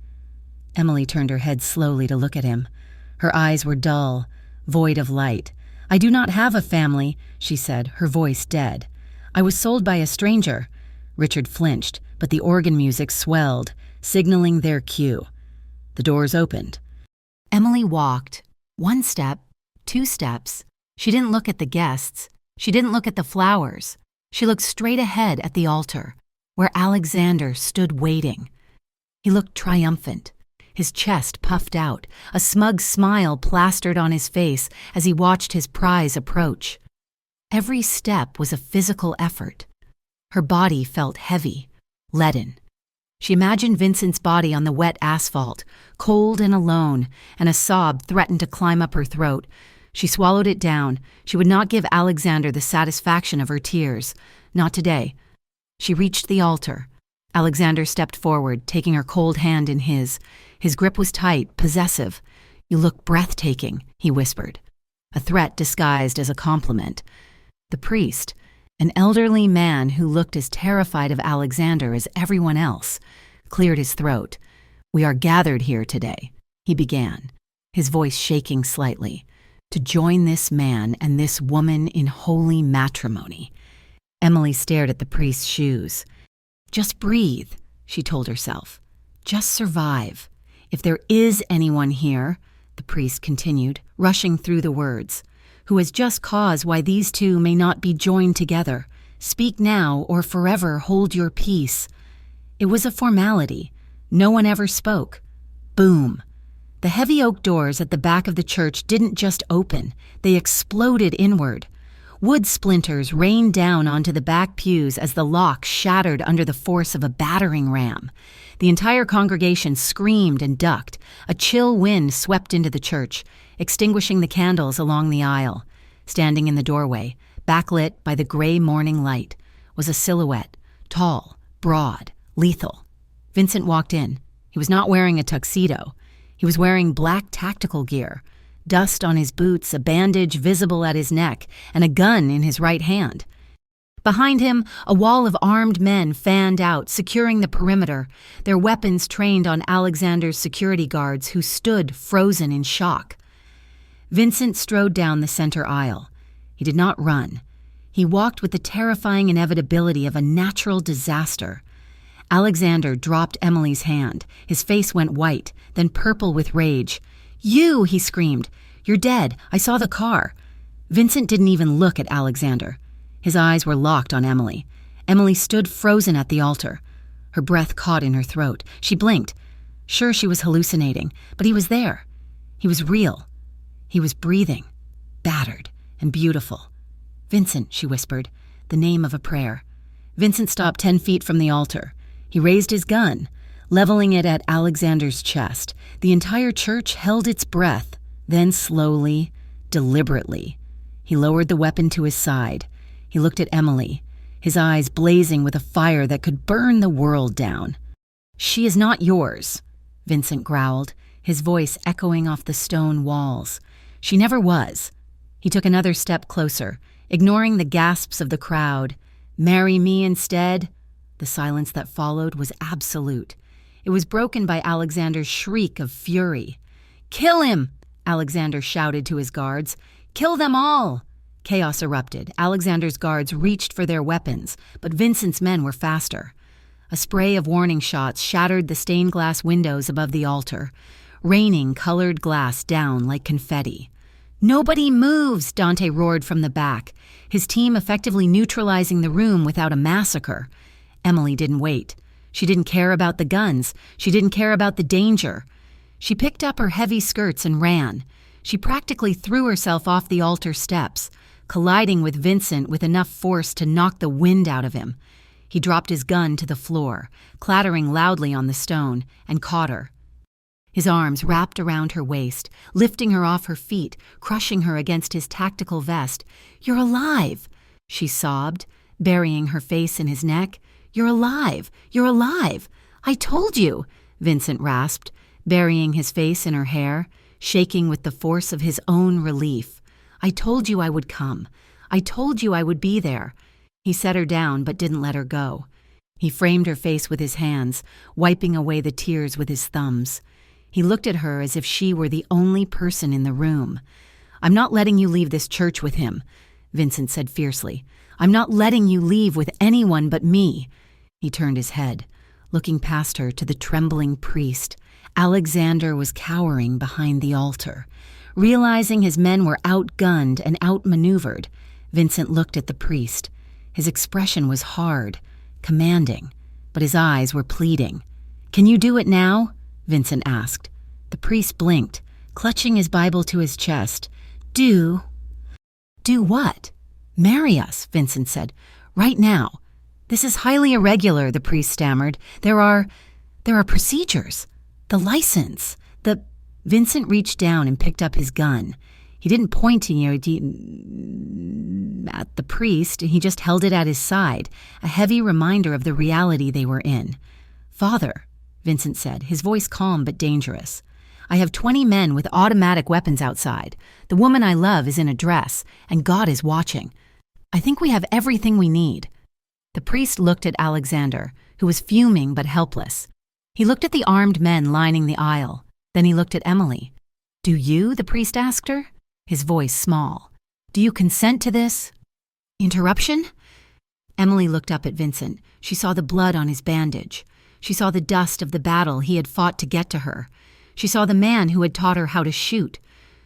Emily turned her head slowly to look at him. Her eyes were dull, void of light. "I do not have a family," she said, her voice dead. "I was sold by a stranger." Richard flinched, but the organ music swelled, signaling their cue. The doors opened. Emily walked. 1 step, 2 steps. She didn't look at the guests. She didn't look at the flowers. She looked straight ahead at the altar, where Alexander stood waiting. He looked triumphant, his chest puffed out, a smug smile plastered on his face as he watched his prize approach. Every step was a physical effort. Her body felt heavy, leaden. She imagined Vincent's body on the wet asphalt, cold and alone, and a sob threatened to climb up her throat. She swallowed it down. She would not give Alexander the satisfaction of her tears. Not today. She reached the altar. Alexander stepped forward, taking her cold hand in his. His grip was tight, possessive. "You look breathtaking," he whispered. A threat disguised as a compliment. The priest, an elderly man who looked as terrified of Alexander as everyone else, cleared his throat. "We are gathered here today," he began, his voice shaking slightly, "to join this man and this woman in holy matrimony." Emily stared at the priest's shoes. "Just breathe," she told herself. "Just survive. If there is anyone here," the priest continued, rushing through the words, "who has just cause why these two may not be joined together, speak now or forever hold your peace." It was a formality. No one ever spoke. Boom. The heavy oak doors at the back of the church didn't just open, they exploded inward. Wood splinters rained down onto the back pews as the lock shattered under the force of a battering ram. The entire congregation screamed and ducked. A chill wind swept into the church, extinguishing the candles along the aisle. Standing in the doorway, backlit by the gray morning light, was a silhouette, tall, broad, lethal. Vincent walked in. He was not wearing a tuxedo. He was wearing black tactical gear, dust on his boots, a bandage visible at his neck, and a gun in his right hand. Behind him, a wall of armed men fanned out, securing the perimeter, their weapons trained on Alexander's security guards who stood frozen in shock. Vincent strode down the center aisle. He did not run. He walked with the terrifying inevitability of a natural disaster. Alexander dropped Emily's hand. His face went white, then purple with rage. "You!" he screamed. "You're dead. I saw the car." Vincent didn't even look at Alexander. His eyes were locked on Emily. Emily stood frozen at the altar. Her breath caught in her throat. She blinked. Sure, she was hallucinating, but he was there. He was real. He was breathing, battered and beautiful. "Vincent," she whispered, the name of a prayer. Vincent stopped 10 feet from the altar. He raised his gun, leveling it at Alexander's chest. The entire church held its breath. Then slowly, deliberately, he lowered the weapon to his side. He looked at Emily, his eyes blazing with a fire that could burn the world down. "She is not yours," Vincent growled, his voice echoing off the stone walls. "She never was." He took another step closer, ignoring the gasps of the crowd. "Marry me instead?" The silence that followed was absolute. It was broken by Alexander's shriek of fury. "Kill him!" Alexander shouted to his guards. "Kill them all!" Chaos erupted. Alexander's guards reached for their weapons, but Vincent's men were faster. A spray of warning shots shattered the stained glass windows above the altar, raining colored glass down like confetti. "Nobody moves!" Dante roared from the back, his team effectively neutralizing the room without a massacre. Emily didn't wait. She didn't care about the guns. She didn't care about the danger. She picked up her heavy skirts and ran. She practically threw herself off the altar steps, colliding with Vincent with enough force to knock the wind out of him. He dropped his gun to the floor, clattering loudly on the stone, and caught her. His arms wrapped around her waist, lifting her off her feet, crushing her against his tactical vest. "You're alive!" she sobbed, burying her face in his neck. "You're alive! You're alive! I told you!" Vincent rasped, burying his face in her hair, shaking with the force of his own relief. "I told you I would come. I told you I would be there." He set her down but didn't let her go. He framed her face with his hands, wiping away the tears with his thumbs. He looked at her as if she were the only person in the room. "I'm not letting you leave this church with him," Vincent said fiercely. "I'm not letting you leave with anyone but me." He turned his head, looking past her to the trembling priest. Alexander was cowering behind the altar. Realizing his men were outgunned and outmaneuvered, Vincent looked at the priest. His expression was hard, commanding, but his eyes were pleading. "Can you do it now?" Vincent asked. The priest blinked, clutching his Bible to his chest. Do what?" "Marry us," Vincent said. "Right now." "This is highly irregular," the priest stammered. There are procedures. The license. Vincent reached down and picked up his gun. He didn't point at the priest, he just held it at his side, a heavy reminder of the reality they were in. "Father," Vincent said, his voice calm but dangerous, "I have 20 men with automatic weapons outside. The woman I love is in a dress, and God is watching. I think we have everything we need." The priest looked at Alexander, who was fuming but helpless. He looked at the armed men lining the aisle. Then he looked at Emily. "Do you?" the priest asked her, his voice small. "Do you consent to this interruption?" Emily looked up at Vincent. She saw the blood on his bandage. She saw the dust of the battle he had fought to get to her. She saw the man who had taught her how to shoot,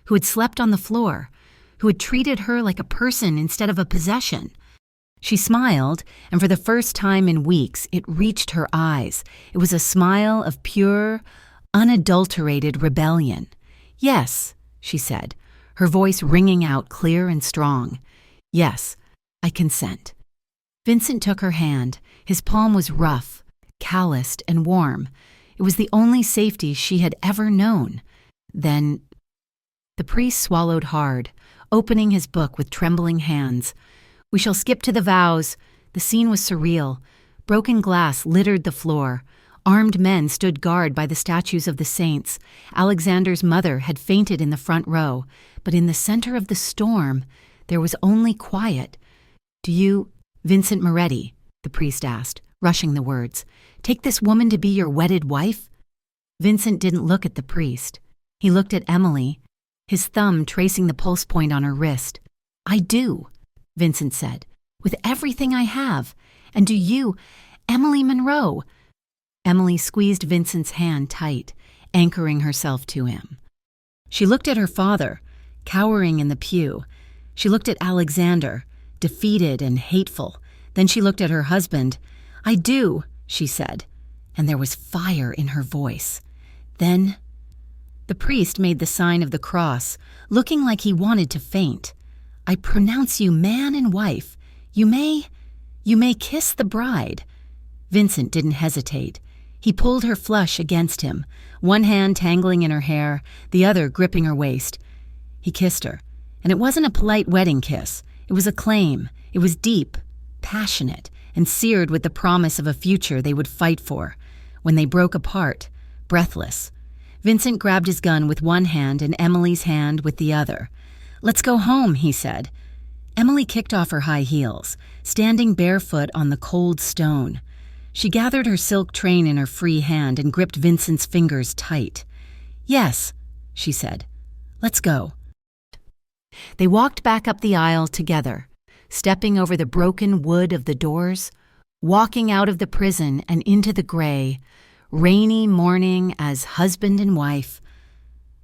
who had slept on the floor, who had treated her like a person instead of a possession. She smiled, and for the first time in weeks, it reached her eyes. It was a smile of pure, unadulterated rebellion. "Yes," she said, her voice ringing out clear and strong. "Yes, I consent." Vincent took her hand. His palm was rough, calloused, and warm. It was the only safety she had ever known. Then the priest swallowed hard, opening his book with trembling hands. "We shall skip to the vows." The scene was surreal. Broken glass littered the floor. Armed men stood guard by the statues of the saints. Alexander's mother had fainted in the front row, but in the center of the storm, there was only quiet. "Do you, Vincent Moretti," the priest asked, rushing the words, "take this woman to be your wedded wife?" Vincent didn't look at the priest. He looked at Emily, his thumb tracing the pulse point on her wrist. "I do," Vincent said, "with everything I have. And do you, Emily Monroe?" Emily squeezed Vincent's hand tight, anchoring herself to him. She looked at her father, cowering in the pew. She looked at Alexander, defeated and hateful. Then she looked at her husband. "I do," she said, and there was fire in her voice. Then the priest made the sign of the cross, looking like he wanted to faint. "I pronounce you man and wife. You may kiss the bride." Vincent didn't hesitate. He pulled her flush against him, one hand tangling in her hair, the other gripping her waist. He kissed her, and it wasn't a polite wedding kiss. It was a claim. It was deep, passionate, and seared with the promise of a future they would fight for. when they broke apart, breathless. Vincent grabbed his gun with one hand and Emily's hand with the other. "Let's go home," he said. Emily kicked off her high heels, standing barefoot on the cold stone. She gathered her silk train in her free hand and gripped Vincent's fingers tight. "Yes," she said. "Let's go." They walked back up the aisle together, stepping over the broken wood of the doors, walking out of the prison and into the gray, rainy morning as husband and wife.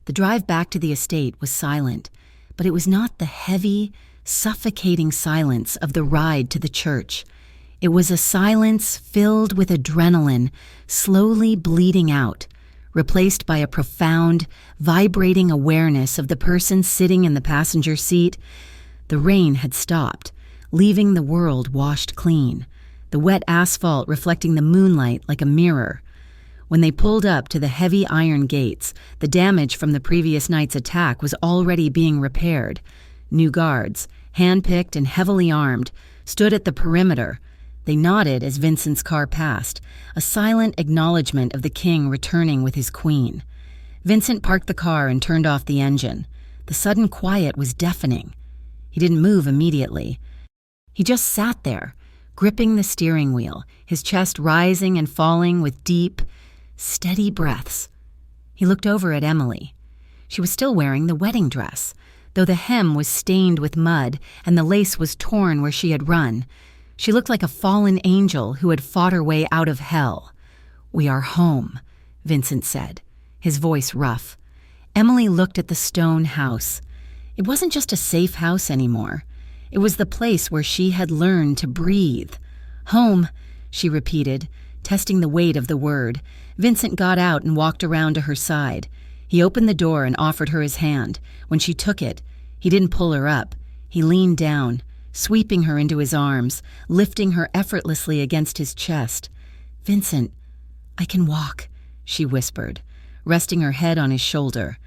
The drive back to the estate was silent, but it was not the heavy, suffocating silence of the ride to the church. It was a silence filled with adrenaline, slowly bleeding out, replaced by a profound, vibrating awareness of the person sitting in the passenger seat. The rain had stopped, leaving the world washed clean, the wet asphalt reflecting the moonlight like a mirror. When they pulled up to the heavy iron gates, the damage from the previous night's attack was already being repaired. New guards, hand-picked and heavily armed, stood at the perimeter. They nodded as Vincent's car passed, a silent acknowledgement of the king returning with his queen. Vincent parked the car and turned off the engine. The sudden quiet was deafening. He didn't move immediately. He just sat there, gripping the steering wheel, his chest rising and falling with deep, steady breaths. He looked over at Emily. She was still wearing the wedding dress, though the hem was stained with mud and the lace was torn where she had run. She looked like a fallen angel who had fought her way out of hell. "We are home," Vincent said, his voice rough. Emily looked at the stone house. It wasn't just a safe house anymore. It was the place where she had learned to breathe. "Home," she repeated, testing the weight of the word. Vincent got out and walked around to her side. He opened the door and offered her his hand. When she took it, he didn't pull her up. He leaned down, sweeping her into his arms, lifting her effortlessly against his chest. "Vincent, I can walk," she whispered, resting her head on his shoulder.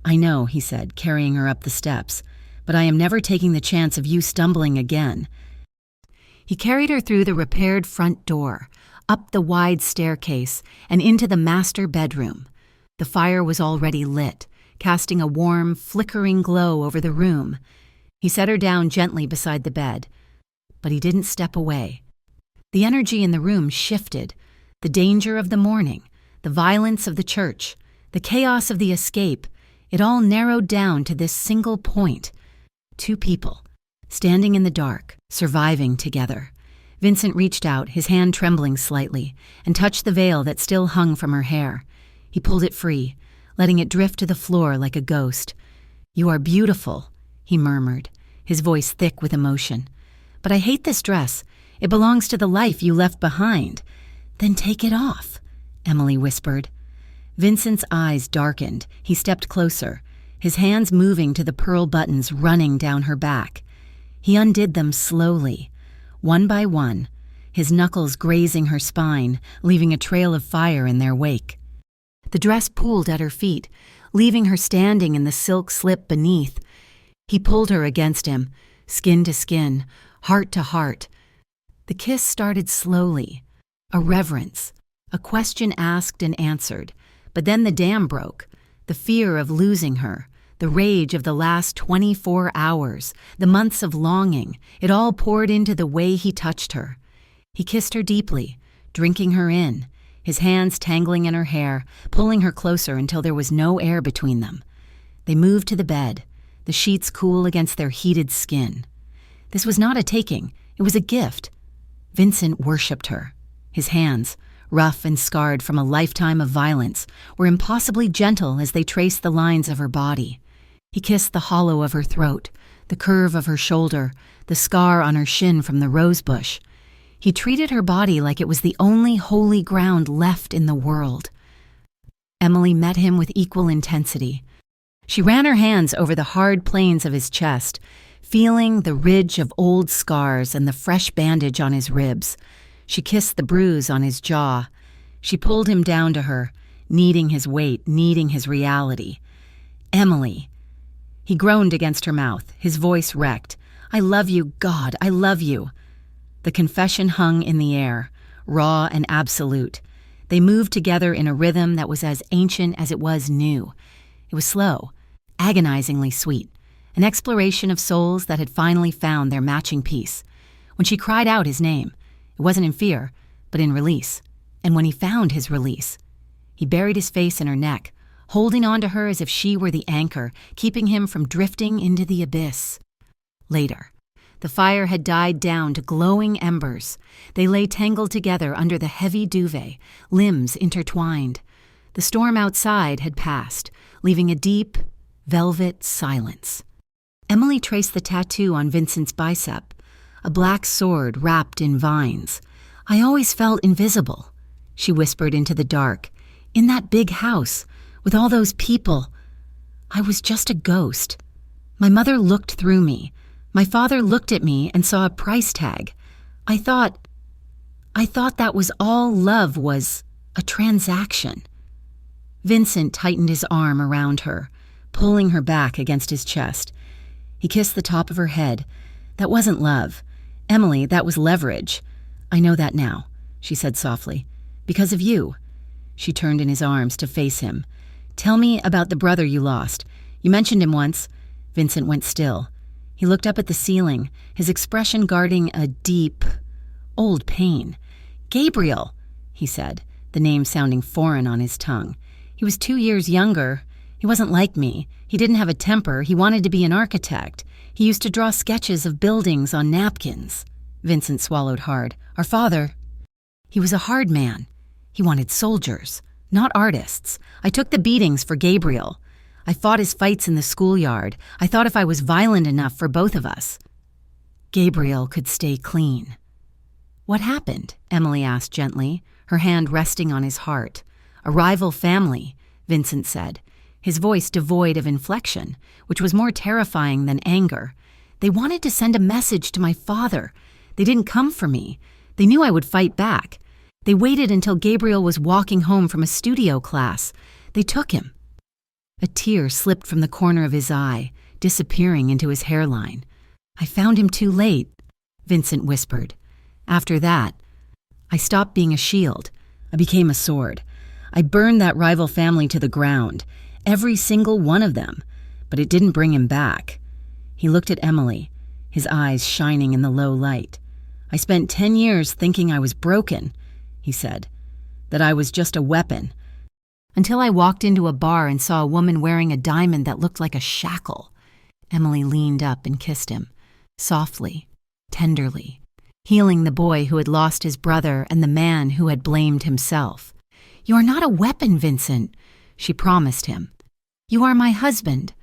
"I know," he said, carrying her up the steps, "but I am never taking the chance of you stumbling again." He carried her through the repaired front door, up the wide staircase, and into the master bedroom. The fire was already lit, casting a warm, flickering glow over the room. He set her down gently beside the bed, but he didn't step away. The energy in the room shifted. The danger of the morning, the violence of the church, the chaos of the escape, it all narrowed down to this single point. Two people, standing in the dark, surviving together. Vincent reached out, his hand trembling slightly, and touched the veil that still hung from her hair. He pulled it free, letting it drift to the floor like a ghost. "You are beautiful," he murmured, his voice thick with emotion. "But I hate this dress. It belongs to the life you left behind." "Then take it off," Emily whispered. Vincent's eyes darkened. He stepped closer, his hands moving to the pearl buttons running down her back. He undid them slowly, one by one, his knuckles grazing her spine, leaving a trail of fire in their wake. The dress pooled at her feet, leaving her standing in the silk slip beneath. He pulled her against him, skin to skin, heart to heart. The kiss started slowly, a reverence, a question asked and answered. But then the dam broke, the fear of losing her, the rage of the last 24 hours, the months of longing, it all poured into the way he touched her. He kissed her deeply, drinking her in, his hands tangling in her hair, pulling her closer until there was no air between them. They moved to the bed, the sheets cool against their heated skin. This was not a taking, it was a gift. Vincent worshipped her. His hands, rough and scarred from a lifetime of violence, were impossibly gentle as they traced the lines of her body. He kissed the hollow of her throat, the curve of her shoulder, the scar on her shin from the rosebush. He treated her body like it was the only holy ground left in the world. Emily met him with equal intensity. She ran her hands over the hard planes of his chest, feeling the ridge of old scars and the fresh bandage on his ribs. She kissed the bruise on his jaw. She pulled him down to her, needing his weight, needing his reality. "Emily." He groaned against her mouth, his voice wrecked. "I love you, God, I love you." The confession hung in the air, raw and absolute. They moved together in a rhythm that was as ancient as it was new. It was slow, agonizingly sweet, an exploration of souls that had finally found their matching piece. When she cried out his name, it wasn't in fear, but in release. And when he found his release, he buried his face in her neck, holding on to her as if she were the anchor, keeping him from drifting into the abyss. Later, the fire had died down to glowing embers. They lay tangled together under the heavy duvet, limbs intertwined. The storm outside had passed, leaving a deep, velvet silence. Emily traced the tattoo on Vincent's bicep, a black sword wrapped in vines. "I always felt invisible," she whispered into the dark. "In that big house, with all those people. I was just a ghost. My mother looked through me. My father looked at me and saw a price tag. I thought that was all love was, a transaction." Vincent tightened his arm around her, pulling her back against his chest. He kissed the top of her head. "That wasn't love. Emily, that was leverage. I know that now," she said softly. "Because of you." She turned in his arms to face him. "Tell me about the brother you lost. You mentioned him once." Vincent went still. He looked up at the ceiling, his expression guarding a deep, old pain. "Gabriel," he said, the name sounding foreign on his tongue. "He was 2 years younger. He wasn't like me. He didn't have a temper. He wanted to be an architect. He used to draw sketches of buildings on napkins." Vincent swallowed hard. "Our father, he was a hard man. He wanted soldiers, not artists. I took the beatings for Gabriel. I fought his fights in the schoolyard. I thought if I was violent enough for both of us, Gabriel could stay clean." "What happened?" Emily asked gently, her hand resting on his heart. "A rival family," Vincent said, his voice devoid of inflection, which was more terrifying than anger. "They wanted to send a message to my father. They didn't come for me. They knew I would fight back. They waited until Gabriel was walking home from a studio class. They took him." A tear slipped from the corner of his eye, disappearing into his hairline. "I found him too late," Vincent whispered. "After that, I stopped being a shield. I became a sword. I burned that rival family to the ground, every single one of them, but it didn't bring him back." He looked at Emily, his eyes shining in the low light. "I spent 10 years thinking I was broken," he said, "that I was just a weapon, until I walked into a bar and saw a woman wearing a diamond that looked like a shackle." Emily leaned up and kissed him, softly, tenderly, healing the boy who had lost his brother and the man who had blamed himself. "You are not a weapon, Vincent," she promised him. "You are my husband."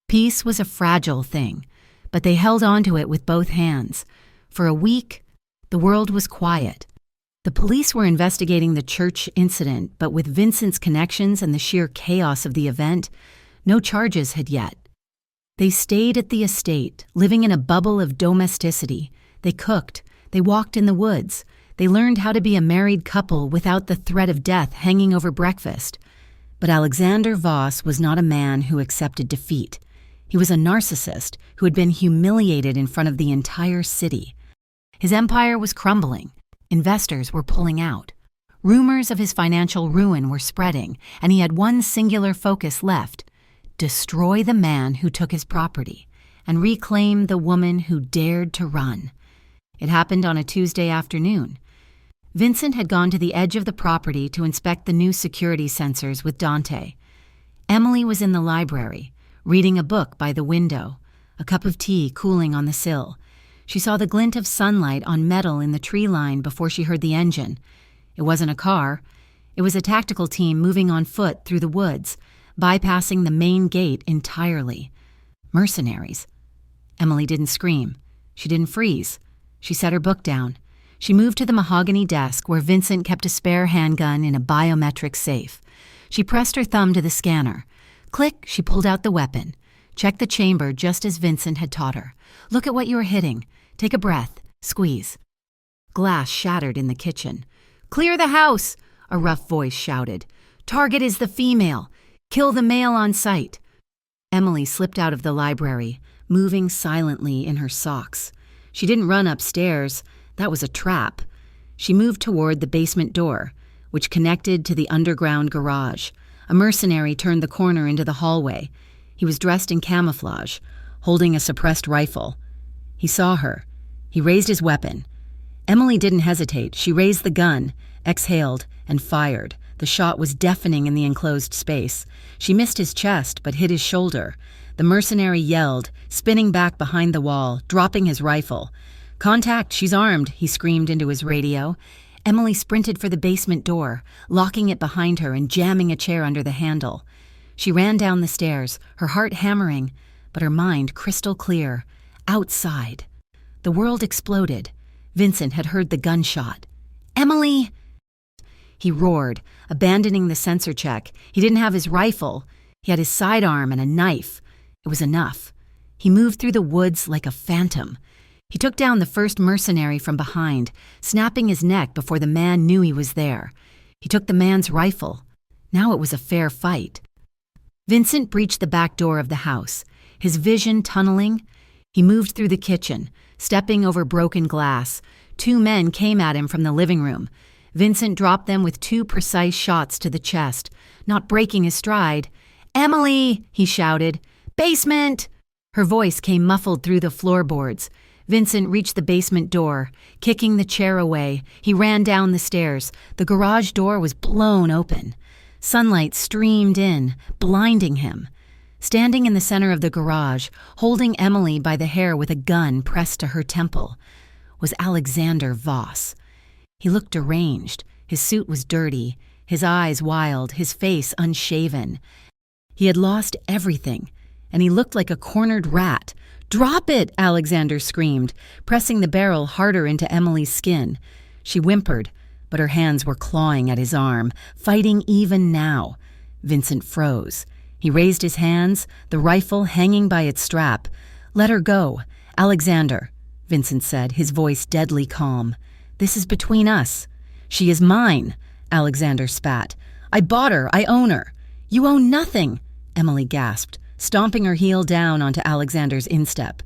Peace was a fragile thing, but they held on to it with both hands. For a week, the world was quiet. The police were investigating the church incident, but with Vincent's connections and the sheer chaos of the event, no charges had yet. They stayed at the estate, living in a bubble of domesticity. They cooked. They walked in the woods. They learned how to be a married couple without the threat of death hanging over breakfast. But Alexander Voss was not a man who accepted defeat. He was a narcissist who had been humiliated in front of the entire city. His empire was crumbling. Investors were pulling out. Rumors of his financial ruin were spreading, and he had one singular focus left: destroy the man who took his property and reclaim the woman who dared to run. It happened on a Tuesday afternoon. Vincent had gone to the edge of the property to inspect the new security sensors with Dante. Emily was in the library, reading a book by the window, a cup of tea cooling on the sill. She saw the glint of sunlight on metal in the tree line before she heard the engine. It wasn't a car. It was a tactical team moving on foot through the woods, bypassing the main gate entirely. Mercenaries. Emily didn't scream. She didn't freeze. She set her book down. She moved to the mahogany desk where Vincent kept a spare handgun in a biometric safe. She pressed her thumb to the scanner. Click, she pulled out the weapon. Checked the chamber just as Vincent had taught her. Look at what you are hitting. Take a breath. Squeeze. Glass shattered in the kitchen. "Clear the house," a rough voice shouted. "Target is the female. Kill the male on sight." Emily slipped out of the library, moving silently in her socks. She didn't run upstairs. That was a trap. She moved toward the basement door, which connected to the underground garage. A mercenary turned the corner into the hallway. He was dressed in camouflage, holding a suppressed rifle. He saw her. He raised his weapon. Emily didn't hesitate. She raised the gun, exhaled, and fired. The shot was deafening in the enclosed space. She missed his chest, but hit his shoulder. The mercenary yelled, spinning back behind the wall, dropping his rifle. "Contact, she's armed," he screamed into his radio. Emily sprinted for the basement door, locking it behind her and jamming a chair under the handle. She ran down the stairs, her heart hammering, but her mind crystal clear. Outside. The world exploded. Vincent had heard the gunshot. "Emily!" He roared, abandoning the sensor check. He didn't have his rifle. He had his sidearm and a knife. It was enough. He moved through the woods like a phantom. He took down the first mercenary from behind, snapping his neck before the man knew he was there. He took the man's rifle. Now it was a fair fight. Vincent breached the back door of the house, his vision tunneling. He moved through the kitchen, stepping over broken glass. 2 men came at him from the living room. Vincent dropped them with 2 precise shots to the chest, not breaking his stride. "Emily!" he shouted. "Basement!" Her voice came muffled through the floorboards. Vincent reached the basement door. Kicking the chair away, he ran down the stairs. The garage door was blown open. Sunlight streamed in, blinding him. Standing in the center of the garage, holding Emily by the hair with a gun pressed to her temple, was Alexander Voss. He looked deranged. His suit was dirty, his eyes wild, his face unshaven. He had lost everything, and he looked like a cornered rat. "Drop it!" Alexander screamed, pressing the barrel harder into Emily's skin. She whimpered, but her hands were clawing at his arm, fighting even now. Vincent froze. He raised his hands, the rifle hanging by its strap. "Let her go. Alexander," Vincent said, his voice deadly calm. "This is between us." "She is mine," Alexander spat. "I bought her. I own her." "You own nothing," Emily gasped, stomping her heel down onto Alexander's instep.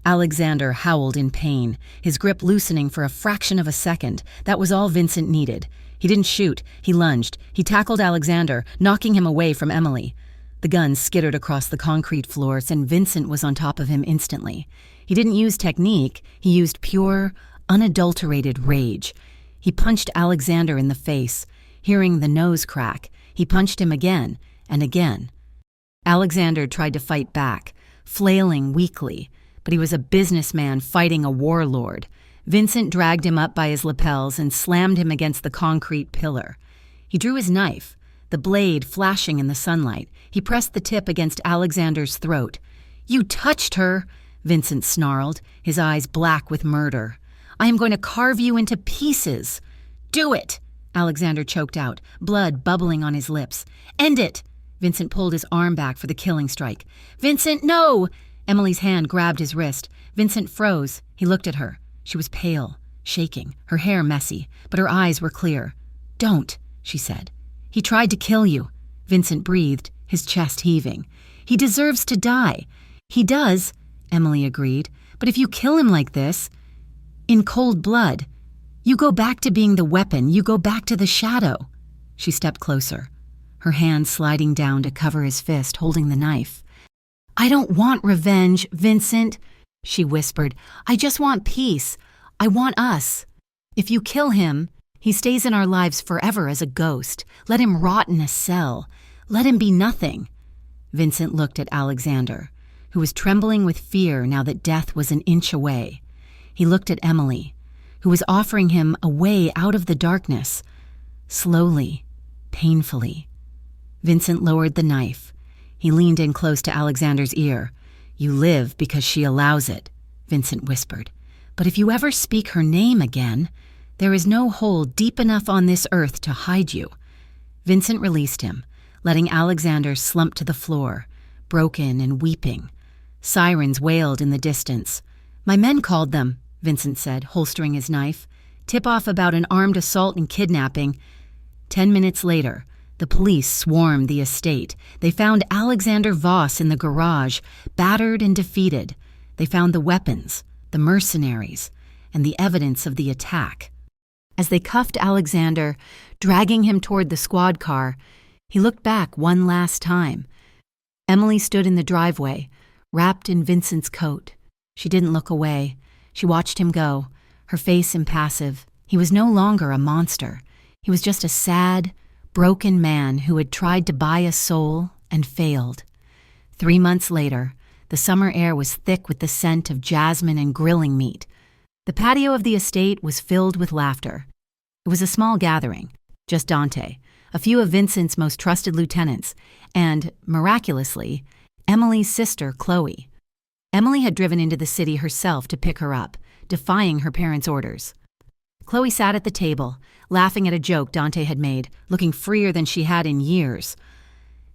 Alexander howled in pain, his grip loosening for a fraction of a second. That was all Vincent needed. He didn't shoot. He lunged. He tackled Alexander, knocking him away from Emily. The gun skittered across the concrete floors, and Vincent was on top of him instantly. He didn't use technique. He used pure, unadulterated rage. He punched Alexander in the face. Hearing the nose crack, he punched him again and again. Alexander tried to fight back, flailing weakly, but he was a businessman fighting a warlord. Vincent dragged him up by his lapels and slammed him against the concrete pillar. He drew his knife, the blade flashing in the sunlight. He pressed the tip against Alexander's throat. "You touched her," Vincent snarled, his eyes black with murder. "I am going to carve you into pieces." "Do it," Alexander choked out, blood bubbling on his lips. "End it." Vincent pulled his arm back for the killing strike. "Vincent, no!" Emily's hand grabbed his wrist. Vincent froze. He looked at her. She was pale, shaking, her hair messy, but her eyes were clear. "Don't," she said. "He tried to kill you." Vincent breathed, his chest heaving. "He deserves to die." "He does," Emily agreed. "But if you kill him like this, in cold blood, you go back to being the weapon. You go back to the shadow." She stepped closer, her hand sliding down to cover his fist, holding the knife. "I don't want revenge, Vincent," she whispered. "I just want peace. I want us. If you kill him, he stays in our lives forever as a ghost. Let him rot in a cell. Let him be nothing." Vincent looked at Alexander, who was trembling with fear now that death was an inch away. He looked at Emily, who was offering him a way out of the darkness. Slowly, painfully. Vincent lowered the knife. He leaned in close to Alexander's ear. "You live because she allows it," Vincent whispered. "But if you ever speak her name again, there is no hole deep enough on this earth to hide you." Vincent released him, letting Alexander slump to the floor, broken and weeping. Sirens wailed in the distance. "My men called them," Vincent said, holstering his knife. "Tip-off about an armed assault and kidnapping." 10 minutes later, the police swarmed the estate. They found Alexander Voss in the garage, battered and defeated. They found the weapons, the mercenaries, and the evidence of the attack. As they cuffed Alexander, dragging him toward the squad car, he looked back one last time. Emily stood in the driveway, wrapped in Vincent's coat. She didn't look away. She watched him go, her face impassive. He was no longer a monster. He was just a sad, broken man who had tried to buy a soul and failed. 3 months later, the summer air was thick with the scent of jasmine and grilling meat. The patio of the estate was filled with laughter. It was a small gathering, just Dante, a few of Vincent's most trusted lieutenants, and, miraculously, Emily's sister, Chloe. Emily had driven into the city herself to pick her up, defying her parents' orders. Chloe sat at the table, laughing at a joke Dante had made, looking freer than she had in years.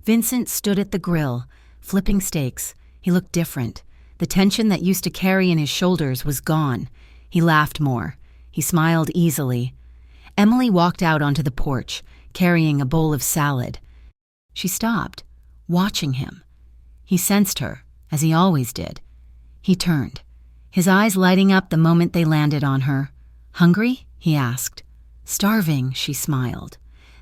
Vincent stood at the grill, flipping steaks. He looked different. The tension that used to carry in his shoulders was gone. He laughed more. He smiled easily. Emily walked out onto the porch, carrying a bowl of salad. She stopped, watching him. He sensed her, as he always did. He turned, his eyes lighting up the moment they landed on her. "Hungry?" he asked. "Starving," she smiled.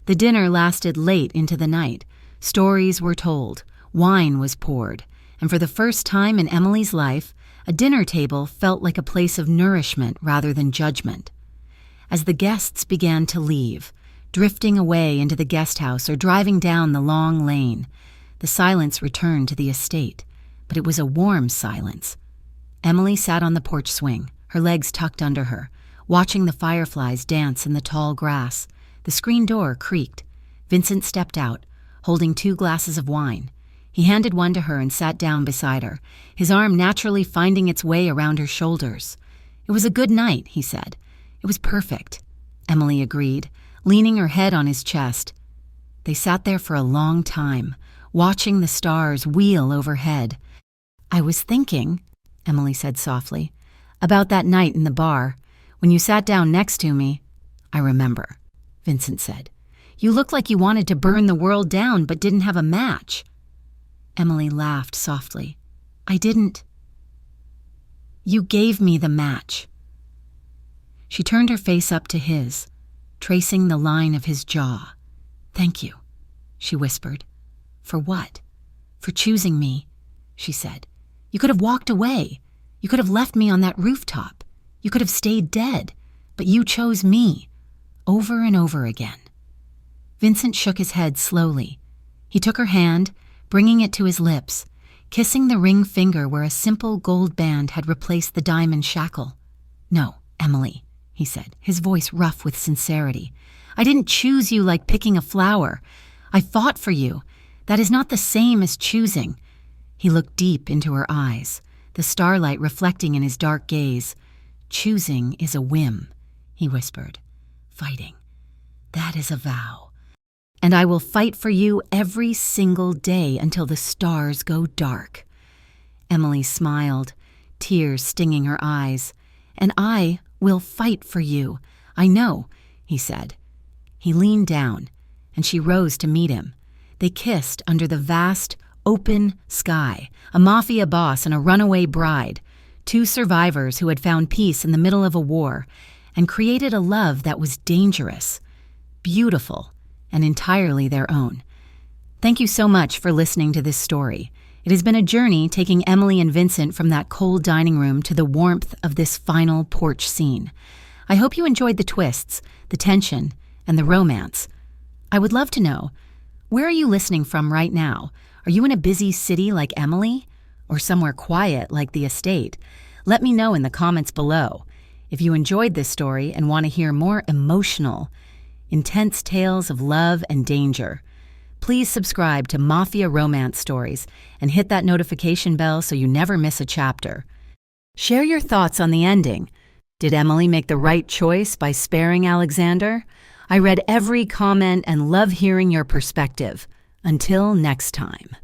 The dinner lasted late into the night. Stories were told, wine was poured, and for the first time in Emily's life, a dinner table felt like a place of nourishment rather than judgment. As the guests began to leave, drifting away into the guest house or driving down the long lane, the silence returned to the estate, but it was a warm silence. Emily sat on the porch swing, her legs tucked under her, watching the fireflies dance in the tall grass. The screen door creaked. Vincent stepped out, holding 2 glasses of wine. He handed one to her and sat down beside her, his arm naturally finding its way around her shoulders. "It was a good night," he said. "It was perfect," Emily agreed, leaning her head on his chest. They sat there for a long time, watching the stars wheel overhead. "I was thinking," Emily said softly, "about that night in the bar, when you sat down next to me." "I remember," Vincent said. "You looked like you wanted to burn the world down but didn't have a match." Emily laughed softly. "I didn't." "You gave me the match." She turned her face up to his, tracing the line of his jaw. "Thank you," she whispered. "For what?" "For choosing me," she said. "You could have walked away. You could have left me on that rooftop. You could have stayed dead. But you chose me, over and over again." Vincent shook his head slowly. He took her hand, bringing it to his lips, kissing the ring finger where a simple gold band had replaced the diamond shackle. "No, Emily," he said, his voice rough with sincerity. "I didn't choose you like picking a flower. I fought for you. That is not the same as choosing." He looked deep into her eyes, the starlight reflecting in his dark gaze. "Choosing is a whim," he whispered. "Fighting, that is a vow. And I will fight for you every single day until the stars go dark." Emily smiled, tears stinging her eyes. "And I will fight for you. I know," he said. He leaned down, and she rose to meet him. They kissed under the vast, open sky, a mafia boss and a runaway bride, 2 survivors who had found peace in the middle of a war and created a love that was dangerous, beautiful, and entirely their own. Thank you so much for listening to this story. It has been a journey taking Emily and Vincent from that cold dining room to the warmth of this final porch scene. I hope you enjoyed the twists, the tension, and the romance. I would love to know, where are you listening from right now? Are you in a busy city like Emily? Or somewhere quiet like the estate? Let me know in the comments below. If you enjoyed this story and want to hear more emotional, intense tales of love and danger, please subscribe to Mafia Romance Stories and hit that notification bell so you never miss a chapter. Share your thoughts on the ending. Did Emily make the right choice by sparing Alexander? I read every comment and love hearing your perspective. Until next time.